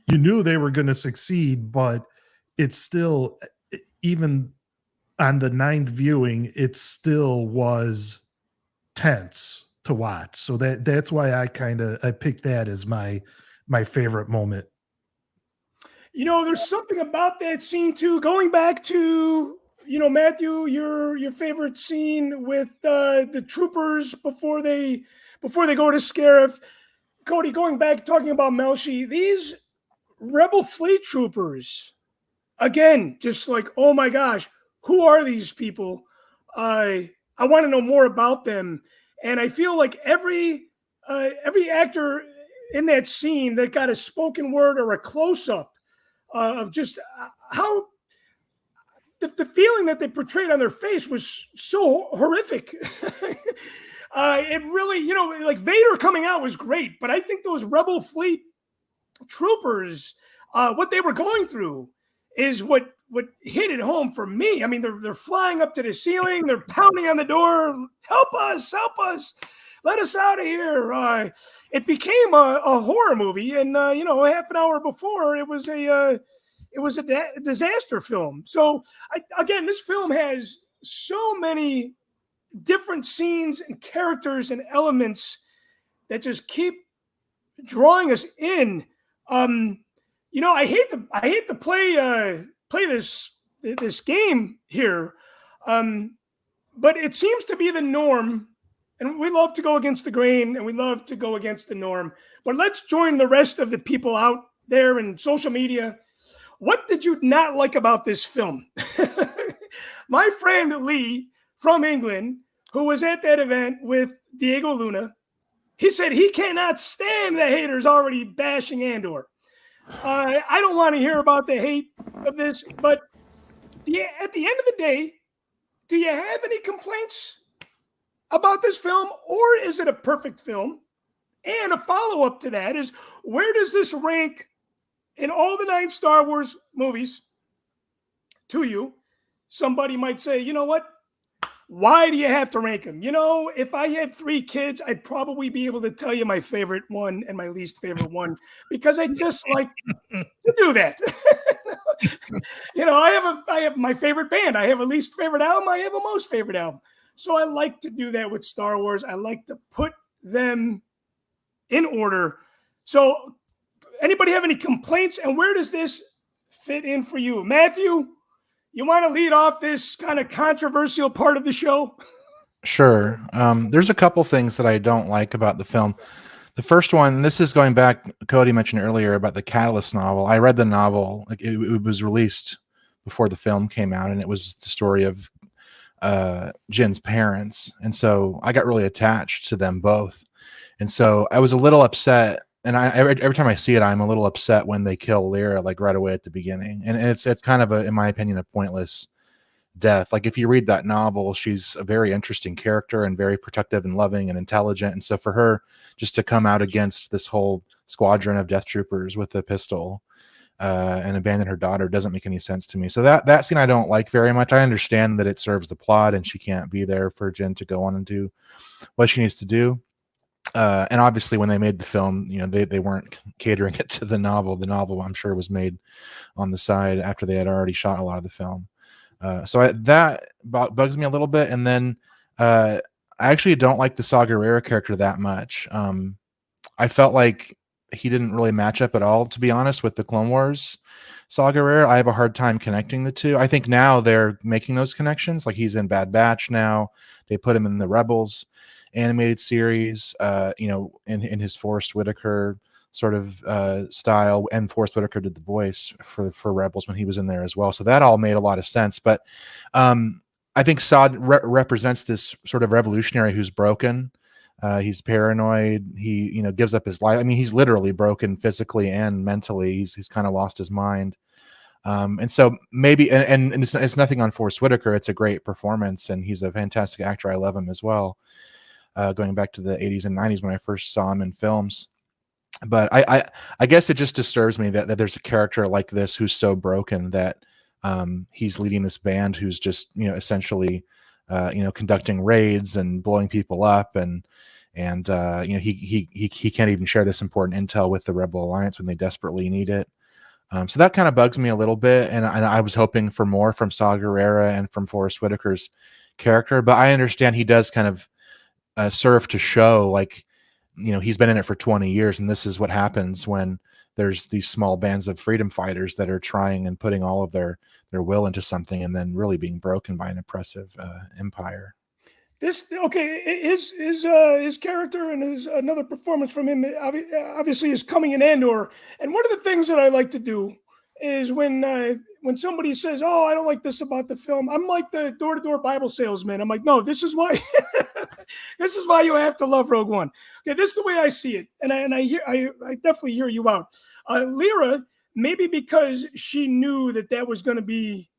You knew they were going to succeed, but it's still, even on the 9th viewing, it still was tense to watch. So that's why I picked that as my favorite moment. There's something about that scene too. Going back to, Matthew, your favorite scene with the troopers before they go to Scarif. Cody, going back, talking about Melshi, these Rebel fleet troopers, again, just like, oh my gosh, who are these people? I want to know more about them. And I feel like every actor in that scene that got a spoken word or a close-up of just how the feeling that they portrayed on their face was so horrific. It really, like Vader coming out was great, but I think those Rebel fleet troopers, what they were going through is what hit it home for me. I mean, they're flying up to the ceiling, they're pounding on the door, help us, let us out of here. It became a horror movie, and half an hour before it was a disaster film. So again, this film has so many different scenes and characters and elements that just keep drawing us in. I hate to play this game here, but it seems to be the norm, and we love to go against the grain, and we love to go against the norm. But let's join the rest of the people out there in social media. What did you not like about this film? My friend Lee from England, who was at that event with Diego Luna, he said he cannot stand the haters already bashing Andor. I don't want to hear about the hate of this, but at the end of the day, do you have any complaints about this film, or is it a perfect film? And a follow-up to that is, where does this rank in all the 9 Star Wars movies to you? Somebody might say, you know what? Why do you have to rank them? If I had 3 kids, I'd probably be able to tell you my favorite one and my least favorite one, because I just like to do that. I have my favorite band. I have a least favorite album. I have a most favorite album. So I like to do that with Star Wars. I like to put them in order. So anybody have any complaints? And where does this fit in for you? Matthew, you want to lead off this kind of controversial part of the show? Sure. There's a couple things that I don't like about the film. The first one, this is going back, Cody mentioned earlier about the Catalyst novel. I read the novel. It was released before the film came out, and it was the story of Jin's parents. And so I got really attached to them both. And so I was a little upset. And every time I see it, I'm a little upset when they kill Lyra, like right away at the beginning. And it's kind of in my opinion, a pointless death. Like if you read that novel, she's a very interesting character and very protective and loving and intelligent. And so for her just to come out against this whole squadron of death troopers with a pistol and abandon her daughter doesn't make any sense to me. So that scene I don't like very much. I understand that it serves the plot and she can't be there for Jin to go on and do what she needs to do. And obviously when they made the film, they weren't catering it to the novel. The novel, I'm sure, was made on the side after they had already shot a lot of the film. So that bugs me a little bit. And then I actually don't like the Saw Gerrera character that much. I felt like he didn't really match up at all, to be honest, with the Clone Wars Saw Gerrera. I have a hard time connecting the two. I think now they're making those connections. Like he's in Bad Batch now. They put him in the Rebels animated series, in his Forrest Whitaker sort of style, and Forrest Whitaker did the voice for Rebels when he was in there as well. So that all made a lot of sense. But I think Saw represents this sort of revolutionary who's broken. He's paranoid. He gives up his life. I mean, he's literally broken physically and mentally. He's kind of lost his mind. And so maybe, and it's nothing on Forrest Whitaker. It's a great performance, and he's a fantastic actor. I love him as well. Going back to the 80s and 90s when I first saw him in films. But I guess it just disturbs me that there's a character like this who's so broken that he's leading this band who's just essentially conducting raids and blowing people up, and he can't even share this important intel with the Rebel Alliance when they desperately need it. So that kind of bugs me a little bit, and I was hoping for more from Saw Gerrera and from Forrest Whitaker's character, but I understand he does kind of serve to show, like, he's been in it for 20 years, and this is what happens when there's these small bands of freedom fighters that are trying and putting all of their will into something, and then really being broken by an oppressive empire. His character and his another performance from him obviously is coming in Andor. And one of the things that I like to do is when somebody says, "Oh, I don't like this about the film," I'm like the door-to-door Bible salesman. I'm like, "No, this is why." This is why you have to love Rogue One. Okay, this is the way I see it, and I definitely hear you out. Lyra, maybe because she knew that was going to be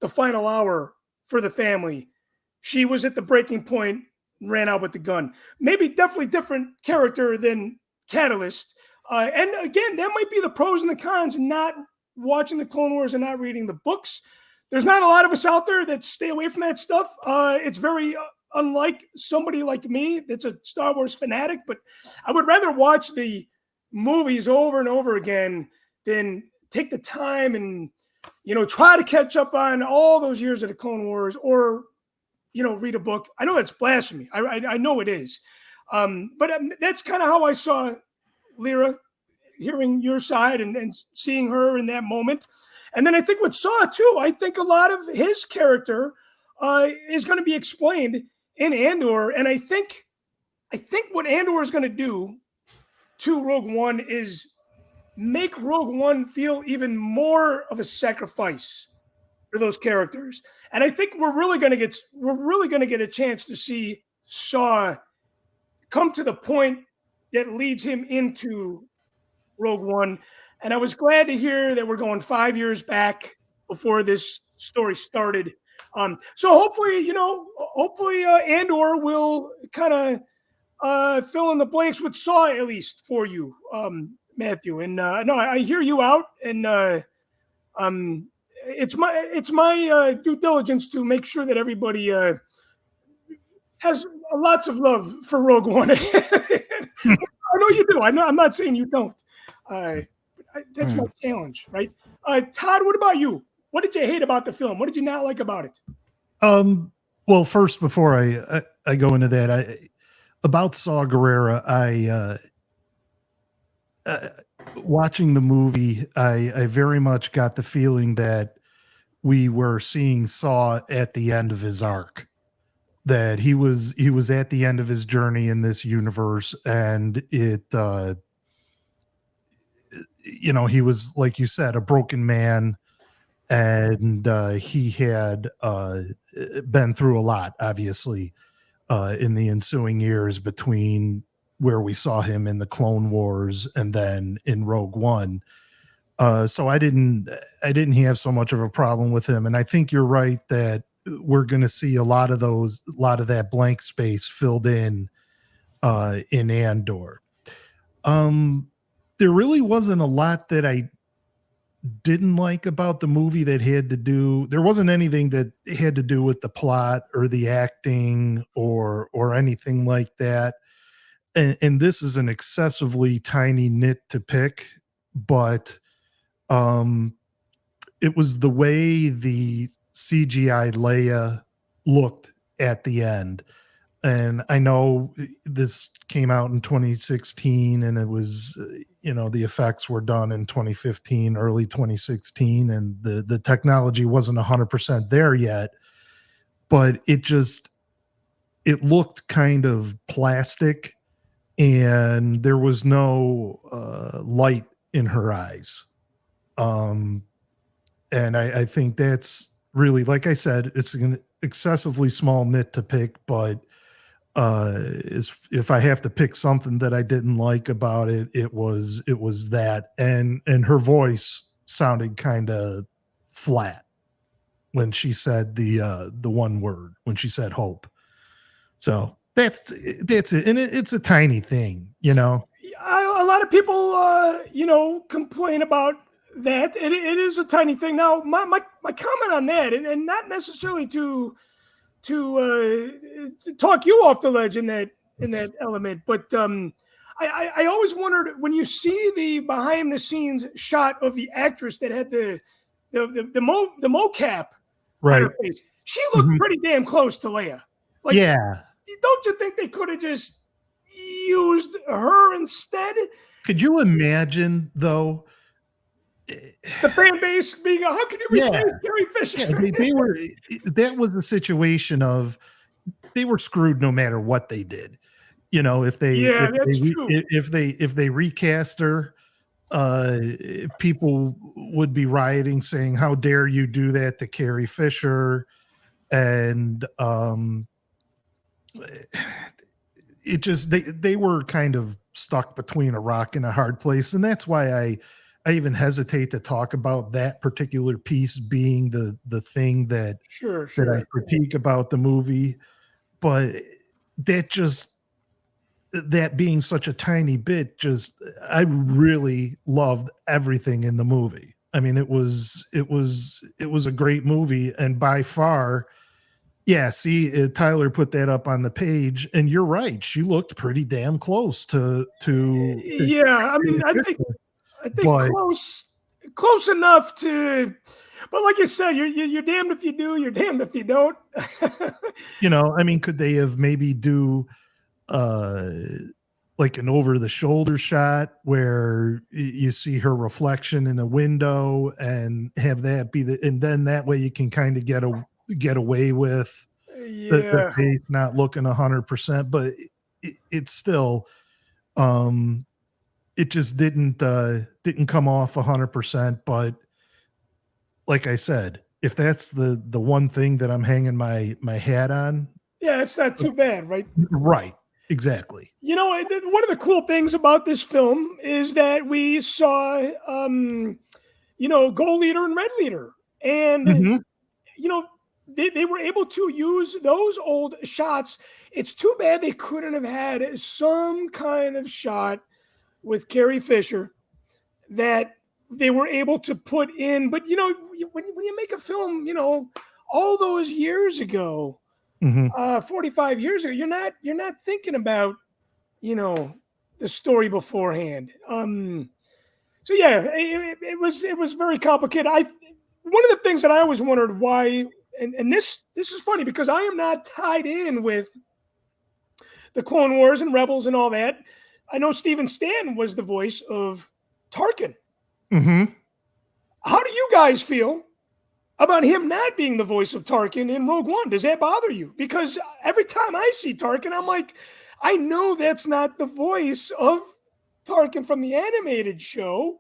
the final hour for the family, she was at the breaking point, ran out with the gun. Maybe definitely different character than Catalyst. And again, that might be the pros and the cons not watching the Clone Wars and not reading the books. There's not a lot of us out there that stay away from that stuff. It's very unlike somebody like me that's a Star Wars fanatic, but I would rather watch the movies over and over again than take the time and try to catch up on all those years of the Clone Wars, or read a book. I know that's blasphemy. I know it is. But that's kind of how I saw Lyra, hearing your side and seeing her in that moment. And then I think with Saw too, I think a lot of his character is going to be explained in Andor. And I think what Andor is going to do to Rogue One is make Rogue One feel even more of a sacrifice for those characters. And I think we're really going to get a chance to see Saw come to the point that leads him into Rogue One. And I was glad to hear that we're going 5 years back before this story started. So hopefully, Andor will kind of fill in the blanks with Saw, at least for you, Matthew. And no, I hear you out, and it's my due diligence to make sure that everybody has lots of love for Rogue One. I know you do. I'm not saying you don't. That's my challenge, right? Todd, what about you? What did you hate about the film? What did you not like about it? Well, first, before I go into that, about Saw Gerrera, watching the movie, I very much got the feeling that we were seeing Saw at the end of his arc, that he was at the end of his journey in this universe, and it he was, like you said, a broken man, and he had been through a lot, obviously, in the ensuing years between where we saw him in the Clone Wars and then in Rogue One. So I didn't have so much of a problem with him, and I think you're right that we're going to see a lot of that blank space filled in Andor. There really wasn't a lot that I didn't like about the movie that had to do. There wasn't anything that had to do with the plot or the acting or anything like that. And this is an excessively tiny nit to pick, but it was the way the CGI Leia looked at the end. And I know this came out in 2016, and it was, the effects were done in 2015, early 2016, and the technology wasn't 100% there yet, but it looked kind of plastic, and there was no light in her eyes. And I think that's really, like I said, it's an excessively small nit to pick, but if I have to pick something that I didn't like about it, it was that, and her voice sounded kind of flat when she said the one word, when she said hope. So that's it, and it's a tiny thing, A lot of people, complain about that. It is a tiny thing. Now, my comment on that, and not necessarily to talk you off the ledge in that element, but I always wondered, when you see the behind the scenes shot of the actress that had the mocap right on her face, she looked pretty damn close to Leia. Like, yeah. Don't you think they could have just used her instead? Could you imagine, though, the fan base being, how can you replace Carrie Fisher? Yeah, they were. That was a situation of they were screwed no matter what they did. If they recast her, people would be rioting, saying, "How dare you do that to Carrie Fisher?" And it just they were kind of stuck between a rock and a hard place, and that's why I even hesitate to talk about that particular piece being the thing that I critique about the movie. But that being such a tiny bit, I really loved everything in the movie. I mean, it was a great movie, and by far, see, Tyler put that up on the page, and you're right. She looked pretty damn close to I mean, I think close enough to. But like you said, you're damned if you do, you're damned if you don't. I mean, could they have maybe do like an over the shoulder shot where you see her reflection in a window and have that be and then that way you can kind of get away with the face not looking 100%, but it's still it just didn't come off 100%. But like I said, if that's the one thing that I'm hanging my hat on, it's not too bad, right? Right. Exactly. One of the cool things about this film is that we saw, Gold Leader and Red Leader. And, they were able to use those old shots. It's too bad they couldn't have had some kind of shot with Carrie Fisher that they were able to put in. But, when you make a film, all those years ago, 45 years ago, you're not thinking about, the story beforehand. So yeah, it was very complicated. One of the things that I always wondered why, and this is funny because I am not tied in with the Clone Wars and Rebels and all that. I know Steven Stanton was the voice of Tarkin. How do you guys feel about him not being the voice of Tarkin in Rogue One? Does that bother you? Because every time I see Tarkin, I'm like, I know that's not the voice of Tarkin from the animated show.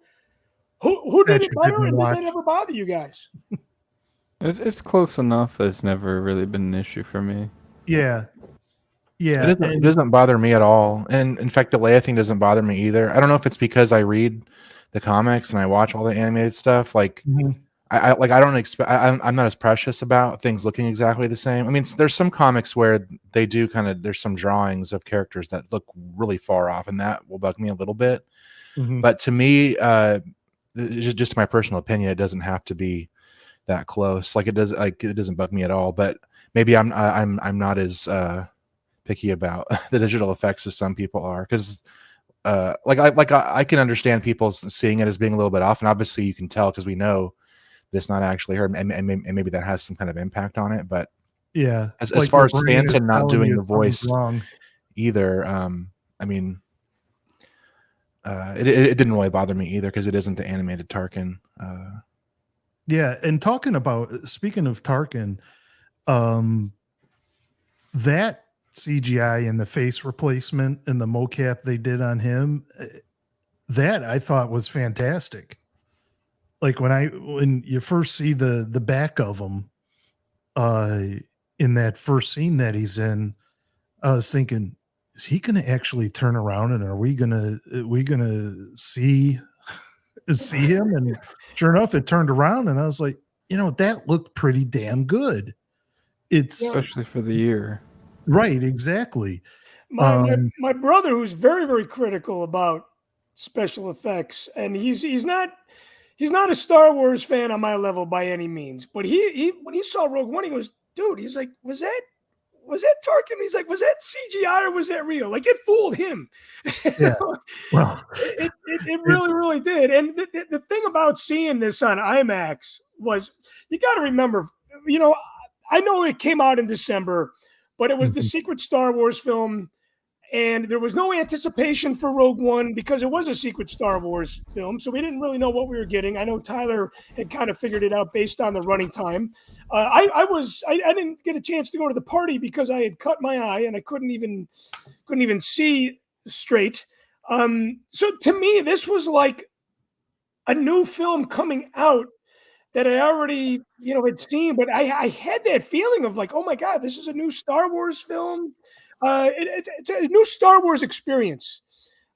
Who did it better, and did that ever bother you guys? It's close enough that it's never really been an issue for me. Yeah. It doesn't bother me at all. And in fact, the Leia thing doesn't bother me either. I don't know if it's because I read the comics and I watch all the animated stuff. Like, I don't expect. I'm not as precious about things looking exactly the same. I mean, there's some comics where they do there's some drawings of characters that look really far off, and that will bug me a little bit. But to me, just my personal opinion, it doesn't have to be that close. Like it doesn't bug me at all. But maybe I'm not as picky about the digital effects as some people are, because I can understand people seeing it as being a little bit off, and obviously you can tell because we know it's not actually her, and maybe that has some kind of impact on it. But yeah, as far as Stanton not doing the voice either, I mean, it didn't really bother me either because it isn't the animated Tarkin. Yeah, and speaking of Tarkin, that CGI and the face replacement and the mocap they did on him, that I thought was fantastic. Like when you first see the back of him in that first scene that he's in, I was thinking, is he going to actually turn around and are we going to see him? And sure enough, it turned around and I was like, that looked pretty damn good. Especially for the year. Right. Exactly. My brother, who's very, very critical about special effects, and he's not a Star Wars fan on my level by any means, but he when he saw Rogue One, he goes, dude, he's like, was that Tarkin? He's like, was that CGI or was that real? Like, it fooled him. Yeah. Well, it really, really did. And the thing about seeing this on IMAX was, you got to remember, I know it came out in December, but it was the secret Star Wars film. And there was no anticipation for Rogue One because it was a secret Star Wars film. So we didn't really know what we were getting. I know Tyler had kind of figured it out based on the running time. I didn't get a chance to go to the party because I had cut my eye and I couldn't even see straight. So to me, this was like a new film coming out that I already, had seen, but I had that feeling of like, oh my God, this is a new Star Wars film. It's a new Star Wars experience.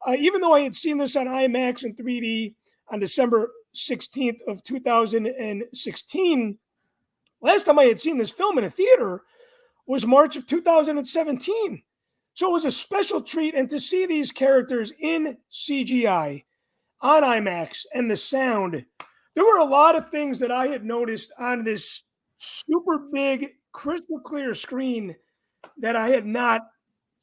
Even though I had seen this on IMAX and 3D on December 16th of 2016, last time I had seen this film in a theater was March of 2017. So it was a special treat. And to see these characters in CGI on IMAX and the sound, there were a lot of things that I had noticed on this super big, crystal clear screen that I had not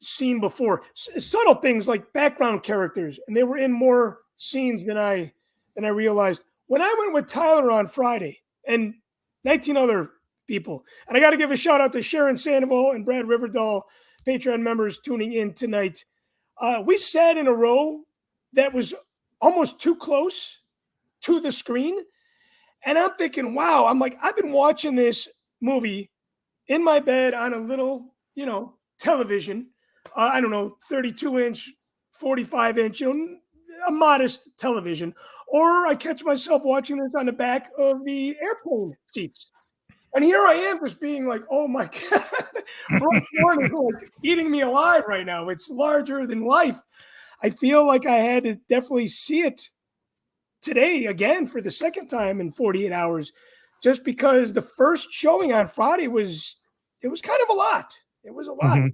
seen before. Subtle things like background characters, and they were in more scenes than I realized. When I went with Tyler on Friday, and 19 other people. And I got to give a shout out to Sharon Sandoval and Brad Riverdahl, Patreon members tuning in tonight. We sat in a row that was almost too close to the screen. And I'm thinking, wow, I'm like, I've been watching this movie in my bed on a little, television. I don't know, 32-inch, 45-inch, a modest television. Or I catch myself watching this on the back of the airplane seats. And here I am just being like, oh my God, Rogue One is like eating me alive right now. It's larger than life. I feel like I had to definitely see it today again for the second time in 48 hours, just because the first showing on Friday was kind of a lot. It was a lot. Mhm.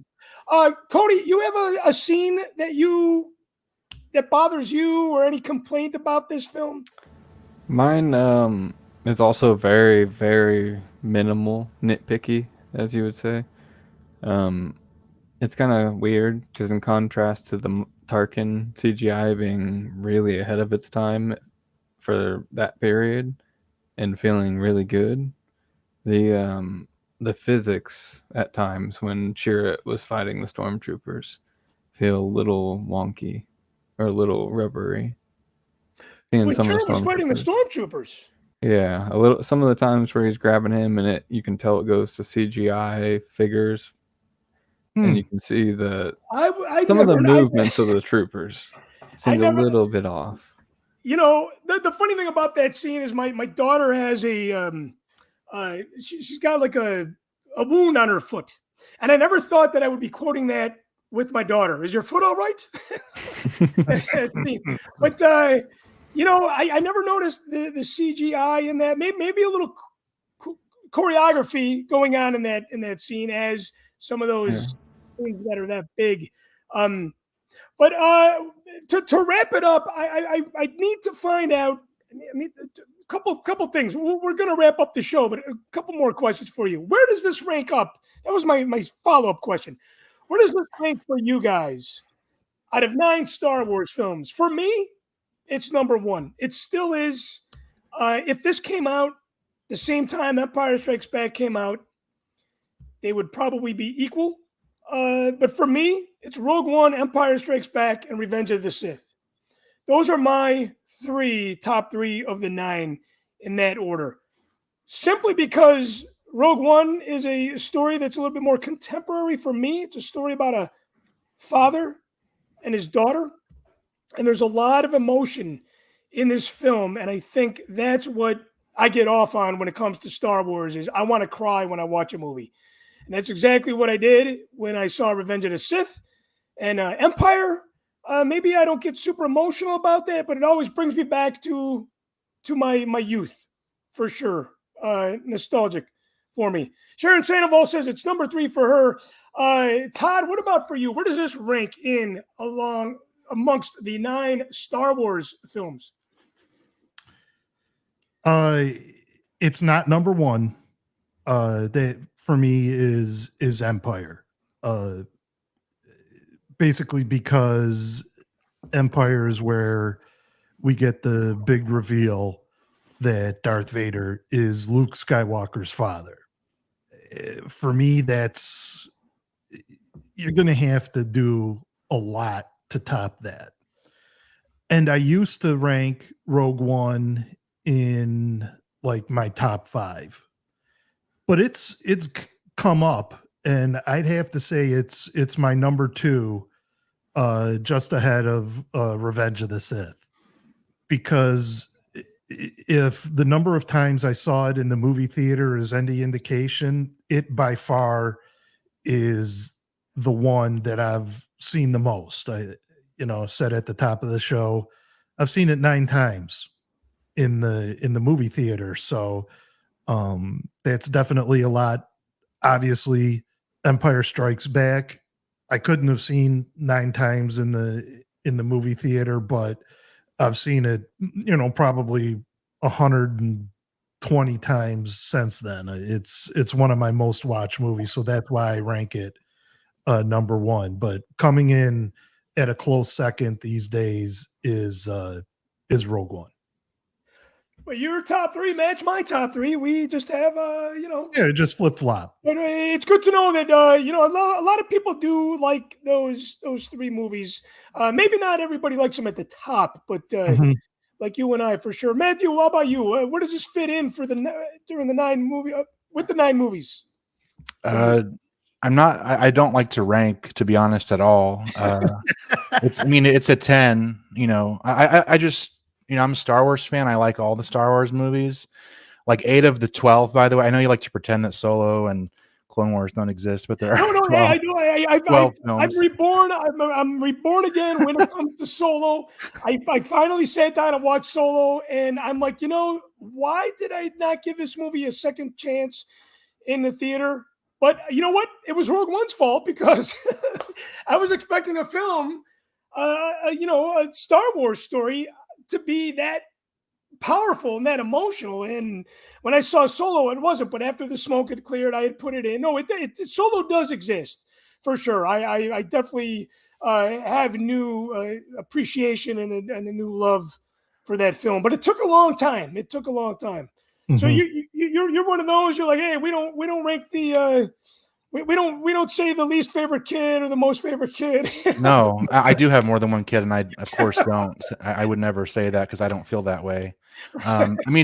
Cody, you have a scene that bothers you or any complaint about this film? Mine is also very, very minimal, nitpicky, as you would say. It's kind of weird because in contrast to the Tarkin CGI being really ahead of its time for that period and feeling really good, the physics at times when Chirrut was fighting the stormtroopers feel a little wonky or a little rubbery. Seeing When some of Chirrut the was fighting the stormtroopers. stormtroopers. Yeah, a little. Some of the times where he's grabbing him, and you can tell it goes to CGI figures, and you can see some of the movements of the troopers I seemed a never, little bit off. the funny thing about that scene is my daughter has she's got like a wound on her foot. And I never thought that I would be quoting that with my daughter. Is your foot all right? But I never noticed the CGI in that. Maybe a little choreography going on in that scene as some of those things that are that big. But to wrap it up, I need to find out. I mean, couple things. We're going to wrap up the show, but a couple more questions for you. Where does this rank up? That was my follow-up question. Where does this rank for you guys out of 9 Star Wars films? For me, it's number 1. It still is. If this came out the same time Empire Strikes Back came out, they would probably be equal. But for me, it's Rogue One, Empire Strikes Back, and Revenge of the Sith. Those are my top three of the 9 in that order. Simply because Rogue One is a story that's a little bit more contemporary for me. It's a story about a father and his daughter. And there's a lot of emotion in this film. And I think that's what I get off on when it comes to Star Wars is I want to cry when I watch a movie. And that's exactly what I did when I saw Revenge of the Sith and Empire. Maybe I don't get super emotional about that, but it always brings me back to my youth, for sure. Nostalgic for me. Sharon Sandoval says it's number 3 for her. Todd, what about for you? Where does this rank in amongst the 9 Star Wars films? It's not number 1. That for me is Empire. Basically because Empire is where we get the big reveal that Darth Vader is Luke Skywalker's father. For me, you're going to have to do a lot to top that. And I used to rank Rogue One in like my top 5, but it's come up, and I'd have to say it's my number 2, just ahead of Revenge of the Sith, because if the number of times I saw it in the movie theater is any indication, it by far is the one that I've seen the most. I said at the top of the show, I've seen it 9 times in the movie theater. So that's definitely a lot. Obviously, Empire Strikes Back, I couldn't have seen 9 times in the movie theater, but I've seen it, probably 120 times since then. It's one of my most watched movies, so that's why I rank it number 1. But coming in at a close second these days is Rogue One. Well, your top three match my top three. We just have, Yeah, just flip flop. But it's good to know that a lot of people do like those three movies. Maybe not everybody likes them at the top, but like you and I for sure. Matthew, how about you? Where does this fit in for during the 9 movie with the 9 movies? I don't like to rank, to be honest, at all. It's a 10. I just, I'm a Star Wars fan. I like all the Star Wars movies. Like 8 of the 12, by the way. I know you like to pretend that Solo and Clone Wars don't exist, but there are 12, I do. 12 I'm films. reborn. I'm reborn again when it comes to Solo. I finally sat down and watched Solo, and I'm like, why did I not give this movie a second chance in the theater? But you know what? It was Rogue One's fault because I was expecting a film, a Star Wars story to be that powerful and that emotional. And when I saw Solo, it wasn't. But after the smoke had cleared, I had put it in. No, Solo does exist for sure. I definitely have new appreciation and a new love for that film. But it took a long time. So you're one of those. You're like, hey, we don't rank the we don't say the least favorite kid or the most favorite kid. No, I do have more than one kid, and I of course don't. I would never say that because I don't feel that way.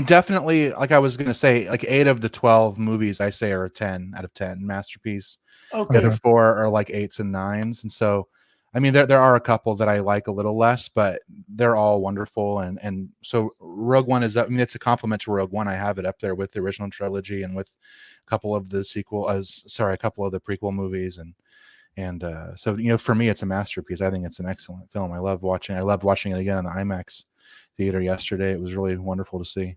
Definitely, like I was gonna say, like 8 of the 12 movies I say are a 10 out of 10 masterpiece. Okay. The other 4 are like 8s and 9s, and so there are a couple that I like a little less, but they're all wonderful. And so Rogue One is up. It's a compliment to Rogue One. I have it up there with the original trilogy and with a couple of the prequel movies, and so for me, it's a masterpiece. I think it's an excellent film. I loved watching it again in the IMAX theater yesterday. It was really wonderful to see.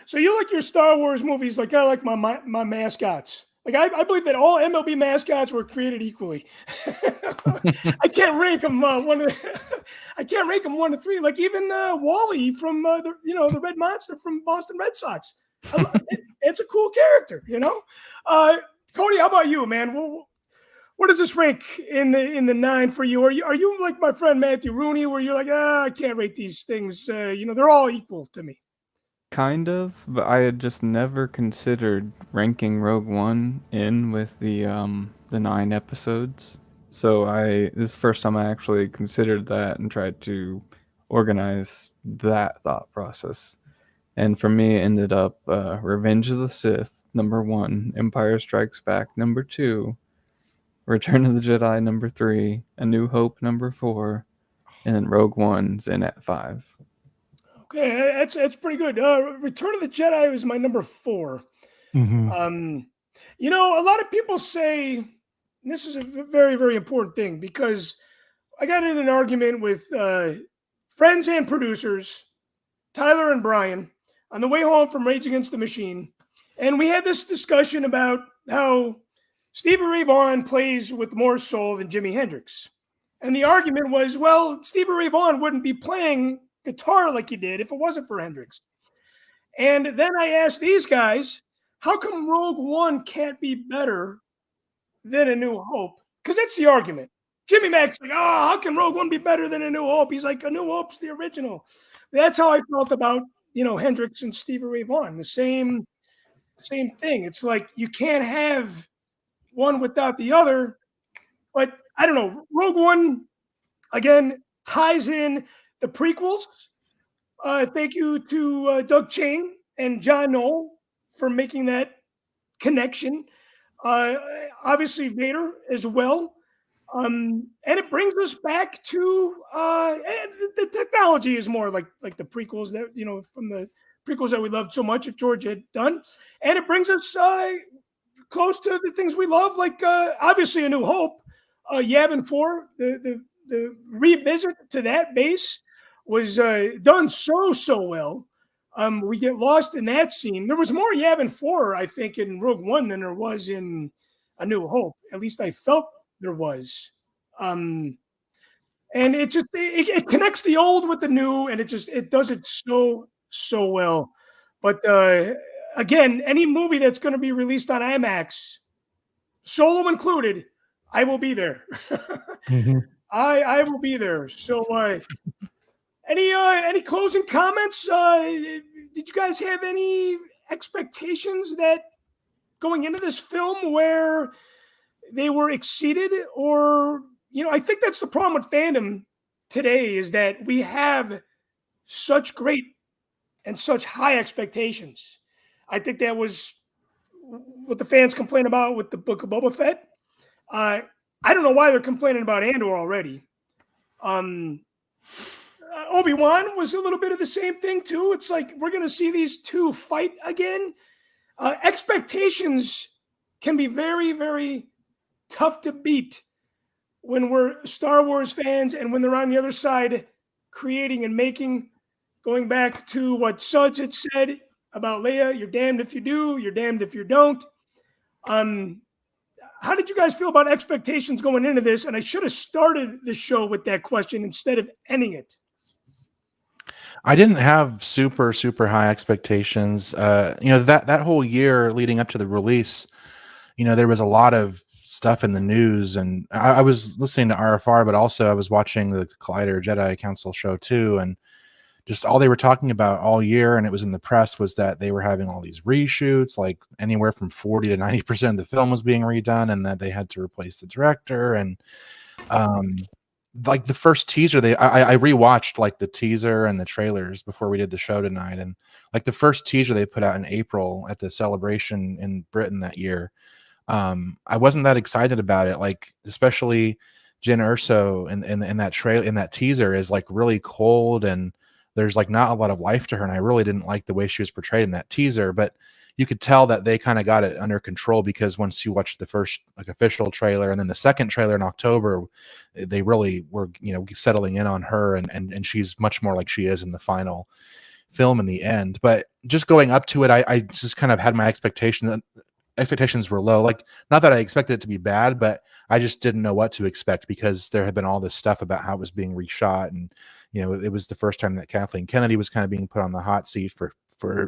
So you like your Star Wars movies like I like my mascots. Like I believe that all MLB mascots were created equally. I can't rank them I can't rank them 1 to 3. Like even Wally from the Red Monster from Boston Red Sox. It's a cool character, Cody, how about you, man? What does this rank in the 9 for you? Are you like my friend Matthew Rooney, where you're like, I can't rate these things? They're all equal to me. Kind of, but I had just never considered ranking Rogue One in with the 9 episodes. So this is the first time I actually considered that and tried to organize that thought process. And for me, it ended up Revenge of the Sith, number 1, Empire Strikes Back, number 2, Return of the Jedi, number 3, A New Hope, number 4, and then Rogue One's in at 5. Okay, that's pretty good. Return of the Jedi was my number 4. A lot of people say this is a very, very important thing because I got in an argument with friends and producers, Tyler and Brian, on the way home from Rage Against the Machine, and we had this discussion about how Stevie Ray Vaughan plays with more soul than Jimi Hendrix, and the argument was, well, Stevie Ray Vaughan wouldn't be playing guitar like he did if it wasn't for Hendrix. And then I asked these guys, how come Rogue One can't be better than A New Hope? Because that's the argument. Jimmy Mac's like, how can Rogue One be better than A New Hope? He's like, A New Hope's the original. That's how I felt about, Hendrix and Stevie Ray Vaughan. The same thing. It's like you can't have one without the other. But I don't know. Rogue One, again, ties in the prequels. Thank you to Doug Chang and John Knoll for making that connection. Obviously, Vader as well. And it brings us back to the technology is more like the prequels that, from the prequels that we loved so much that George had done. And it brings us close to the things we love, like obviously A New Hope, Yavin 4, the revisit to that base was done so well. We get lost in that scene. There was more Yavin 4, I think, in Rogue One than there was in A New Hope. At least I felt there was. And it just it connects the old with the new, and it does it so well. But again, any movie that's going to be released on IMAX, Solo included, I will be there. I will be there. So any closing comments? did you guys have any expectations that going into this film where they were exceeded? Or, I think that's the problem with fandom today, is that we have such great and such high expectations. I think that was what the fans complain about with the Book of Boba Fett. I don't know why they're complaining about Andor already. Obi-Wan was a little bit of the same thing too. It's like we're going to see these two fight again. Expectations can be very, very tough to beat when we're Star Wars fans and when they're on the other side creating and making. Going back to what Suds had said about Leia, you're damned if you do, you're damned if you don't. How did you guys feel about expectations going into this? And I should have started the show with that question instead of ending it. I didn't have super, super high expectations. That whole year leading up to the release, there was a lot of stuff in the news, and I was listening to RFR, but also I was watching the Collider Jedi Council show too. And just all they were talking about all year, and it was in the press, was that they were having all these reshoots, like anywhere from 40 to 90% of the film was being redone, and that they had to replace the director. And like the first teaser, I rewatched like the teaser and the trailers before we did the show tonight, and like the first teaser they put out in April at the celebration in Britain that year, I wasn't that excited about it. Like especially Jyn Erso in that teaser is like really cold, and there's like not a lot of life to her, and I really didn't like the way she was portrayed in that teaser. But you could tell that they kind of got it under control, because once you watch the first like official trailer and then the second trailer in October, they really were settling in on her, and she's much more like she is in the final film in the end. But just going up to it, I just kind of had my expectations were low. Like, not that I expected it to be bad, but I just didn't know what to expect, because there had been all this stuff about how it was being reshot, and it was the first time that Kathleen Kennedy was kind of being put on the hot seat for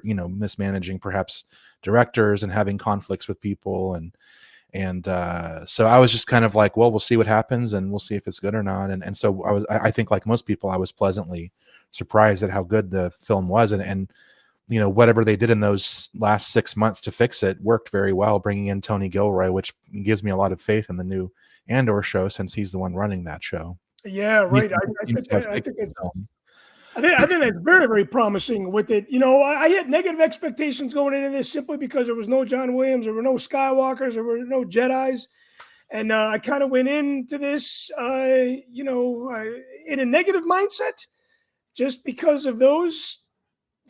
mismanaging perhaps directors and having conflicts with people, and so I was just kind of like, well, we'll see what happens, and we'll see if it's good or not. And so I think like most people, I was pleasantly surprised at how good the film was, and whatever they did in those last 6 months to fix it worked very well, bringing in Tony Gilroy, which gives me a lot of faith in the new Andor show, since he's the one running that show. Yeah, right. I think that's very, very promising with it. I had negative expectations going into this simply because there was no John Williams, there were no Skywalkers, there were no Jedis. And I kind of went into this, in a negative mindset just because of those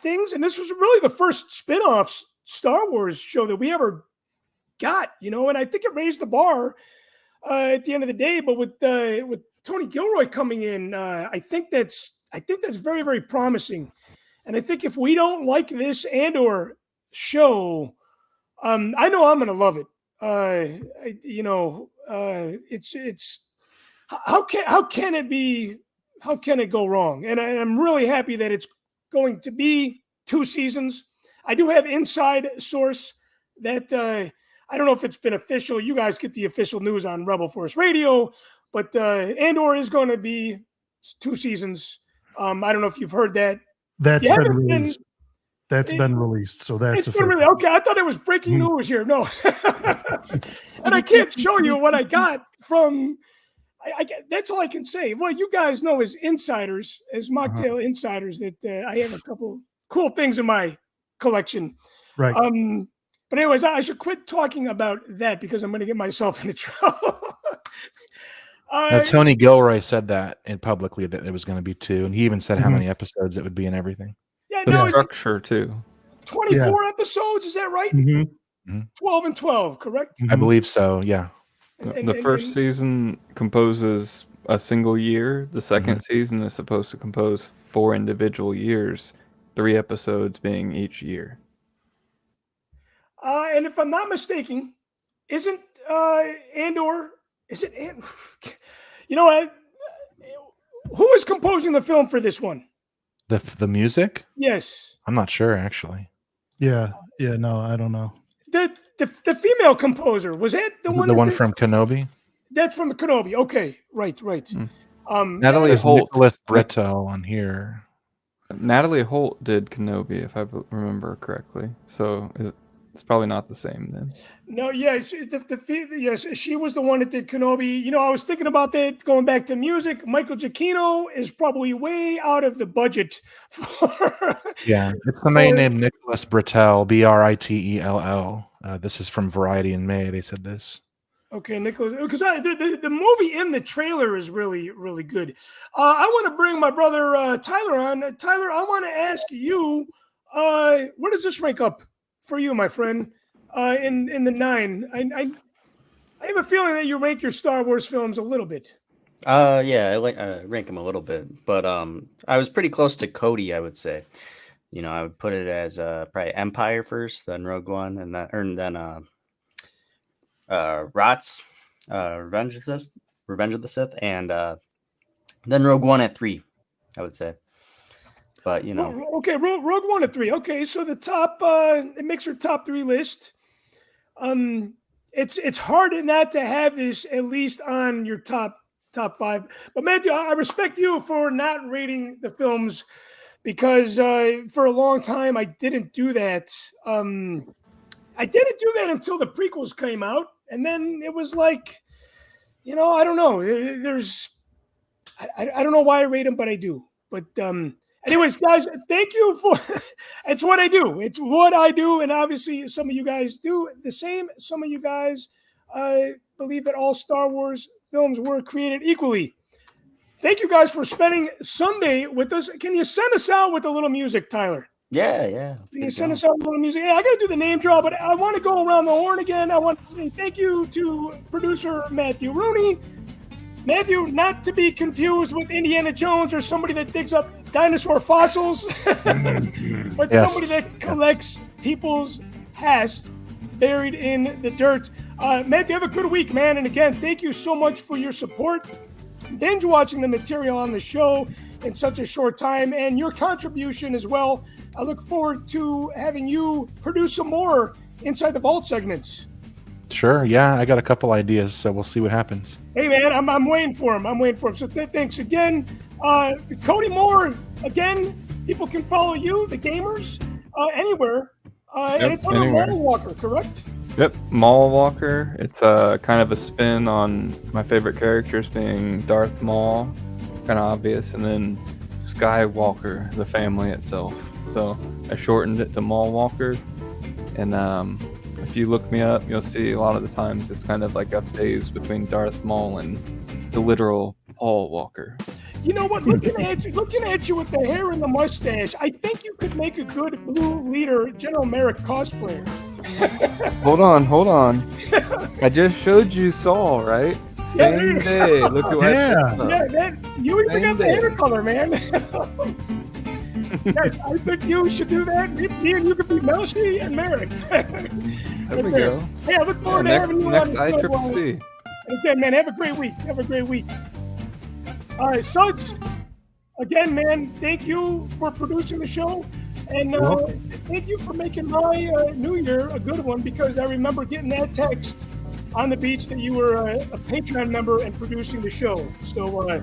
things. And this was really the first spin-off Star Wars show that we ever got, and I think it raised the bar at the end of the day. But with Tony Gilroy coming in, I think that's very, very promising. And I think if we don't like this Andor show, I know I'm going to love it. It's how can it go wrong? And I'm really happy that it's going to be 2 seasons. I do have inside source that I don't know if it's been official. You guys get the official news on Rebel Force Radio, but Andor is going to be 2 seasons. I don't know if you've heard that. That's been released. Been released, so that's been really okay. I thought it was breaking news here. No, and I can't show you what I got from. That's all I can say. Well, you guys know as insiders, as Machtail insiders, that I have a couple cool things in my collection. Right. But anyways, I should quit talking about that because I'm going to get myself into trouble. Tony Gilroy said that publicly that it was going to be 2, and he even said how many episodes it would be and everything. Yeah, the structure too. 24 episodes, is that right? 12 and 12, correct? I believe so. Yeah. The first season composes a single year. The second season is supposed to compose 4 individual years, 3 episodes being each year. And if I'm not mistaken, isn't Andor? Is it? Who is composing the film for this one? The music? Yes. I'm not sure actually. Yeah. No, I don't know. The female composer, was it the one? The one from Kenobi? That's from the Kenobi. Okay, right. Natalie Holt. Nicholas Brito on here. Natalie Holt did Kenobi, if I remember correctly. So it's probably not the same then. No, yeah, yes, she was the one that did Kenobi. You know, I was thinking about that going back to music. Michael Giacchino is probably way out of the budget for. Yeah, it's somebody named Nicholas Britell, Britell. This is from Variety in May. They said this. Okay, Nicholas, because the movie in the trailer is really, really good. I want to bring my brother Tyler on. Tyler, I want to ask you, where does this rank up for you, my friend? In the 9, I have a feeling that you rank your Star Wars films a little bit. Yeah, I rank them a little bit, but I was pretty close to Cody, I would say. You know, I would put it as probably Empire first, then Rogue One, and then ROTS, Revenge of the Sith, and then Rogue One at 3, I would say. But you know, okay, Rogue One at 3. Okay, so the top, it makes your top 3 list. It's hard not to have this at least on your top 5. But Matthew, I respect you for not rating the films because for a long time I didn't do that. I didn't do that until the prequels came out, and then it was like, you know, I don't know. I don't know why I rate them, but I do. But anyways, guys, thank you for. It's what I do. It's what I do, and obviously, some of you guys do the same. Some of you guys believe that all Star Wars films were created equally. Thank you guys for spending Sunday with us. Can you send us out with a little music, Tyler? Yeah. Can you send us out a little music? Yeah, I got to do the name drop, but I want to go around the horn again. I want to say thank you to producer Matthew Rooney. Matthew, not to be confused with Indiana Jones or somebody that digs up dinosaur fossils, but somebody that collects people's past buried in the dirt. Matthew, have a good week, man. And again, thank you so much for your support. Binge watching the material on the show in such a short time and your contribution as well. I look forward to having you produce some more Inside the Vault segments. Sure. Yeah, I got a couple ideas, so we'll see what happens. Hey, man, I'm waiting for him. So thanks again. Cody Moore, again, people can follow you, the gamers, anywhere. And it's under Mall Walker, correct? Yep, Mall Walker. It's kind of a spin on my favorite characters being Darth Maul, kind of obvious, and then Skywalker, the family itself. So I shortened it to Mall Walker, and if you look me up, you'll see a lot of the times it's kind of like updates between Darth Maul and the literal Paul Walker. You know what? Looking at you with the hair and the mustache, I think you could make a good Blue Leader General Merrick cosplayer. Hold on. I just showed you Saul, right? Same day. Look at what you even got the hair color, man. Yes, I think you should do that. Me and you could be Melshi and Merrick. There we go. Hey, I look forward to having you next on the show. ICCC. And again, man, have a great week. All right, Suds, again, man, thank you for producing the show. And thank you for making my New Year a good one, because I remember getting that text on the beach that you were a Patreon member and producing the show. So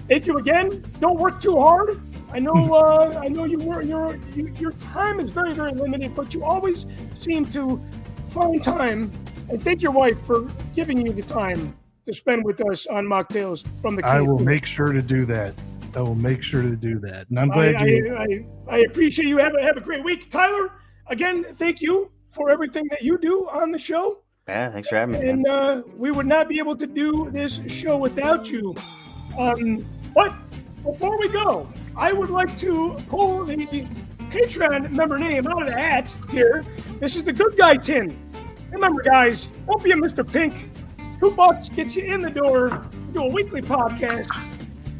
thank you again. Don't work too hard. I know your time is very, very limited, but you always seem to find time. And thank your wife for giving you the time to spend with us on Machtails from the Cantina. I will make sure to do that. And I'm glad I appreciate you. Have a great week. Tyler, again, thank you for everything that you do on the show. Yeah, thanks for having me. And we would not be able to do this show without you. But before we go, I would like to pull the Patreon member name out of the hat here. This is the Good Guy Tin. Remember, guys, don't be a Mr. Pink. $2 gets you in the door. We do a weekly podcast.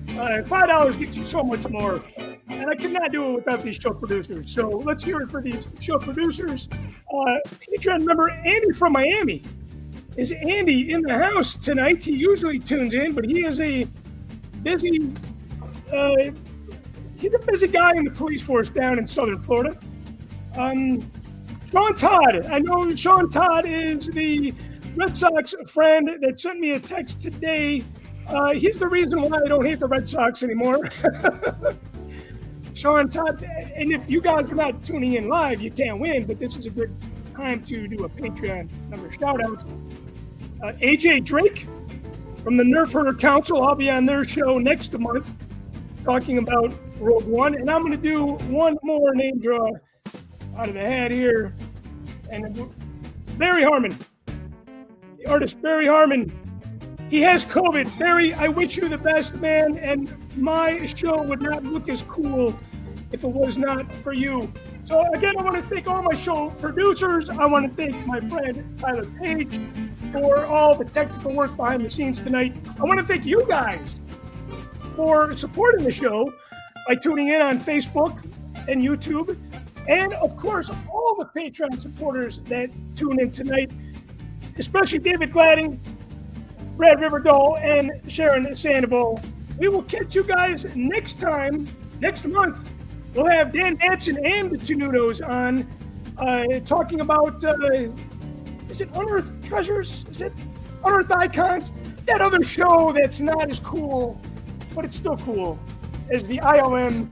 $5 gets you so much more. And I could not do it without these show producers. So let's hear it for these show producers. Patreon member Andy from Miami. Is Andy in the house tonight? He usually tunes in, but he is a busy... he's a busy guy in the police force down in Southern Florida. Sean Todd. I know Sean Todd is the Red Sox friend that sent me a text today. He's the reason why I don't hate the Red Sox anymore. Sean, Todd, and if you guys are not tuning in live, you can't win, but this is a good time to do a Patreon number shout out. AJ Drake from the Nerf Herder Council. I'll be on their show next month talking about Rogue One, and I'm going to do one more name draw out of the hat here. And Barry Harmon, the artist Barry Harmon, he has COVID. Barry, I wish you the best, man, and my show would not look as cool if it was not for you. So again, I want to thank all my show producers. I want to thank my friend Tyler Page for all the technical work behind the scenes tonight. I want to thank you guys for supporting the show by tuning in on Facebook and YouTube. And of course, all the Patreon supporters that tune in tonight, especially David Gladding, Brad Riverdale, and Sharon Sandoval. We will catch you guys next month. We'll have Dan Danson and the Tenudos on talking about, is it Unearthed Treasures? Is it Unearthed Icons? That other show that's not as cool, but it's still cool, as the ILM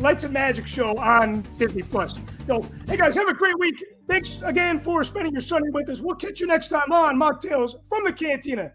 Lights and Magic show on Disney+. So, hey guys, have a great week. Thanks again for spending your Sunday with us. We'll catch you next time on Machtails from the Cantina.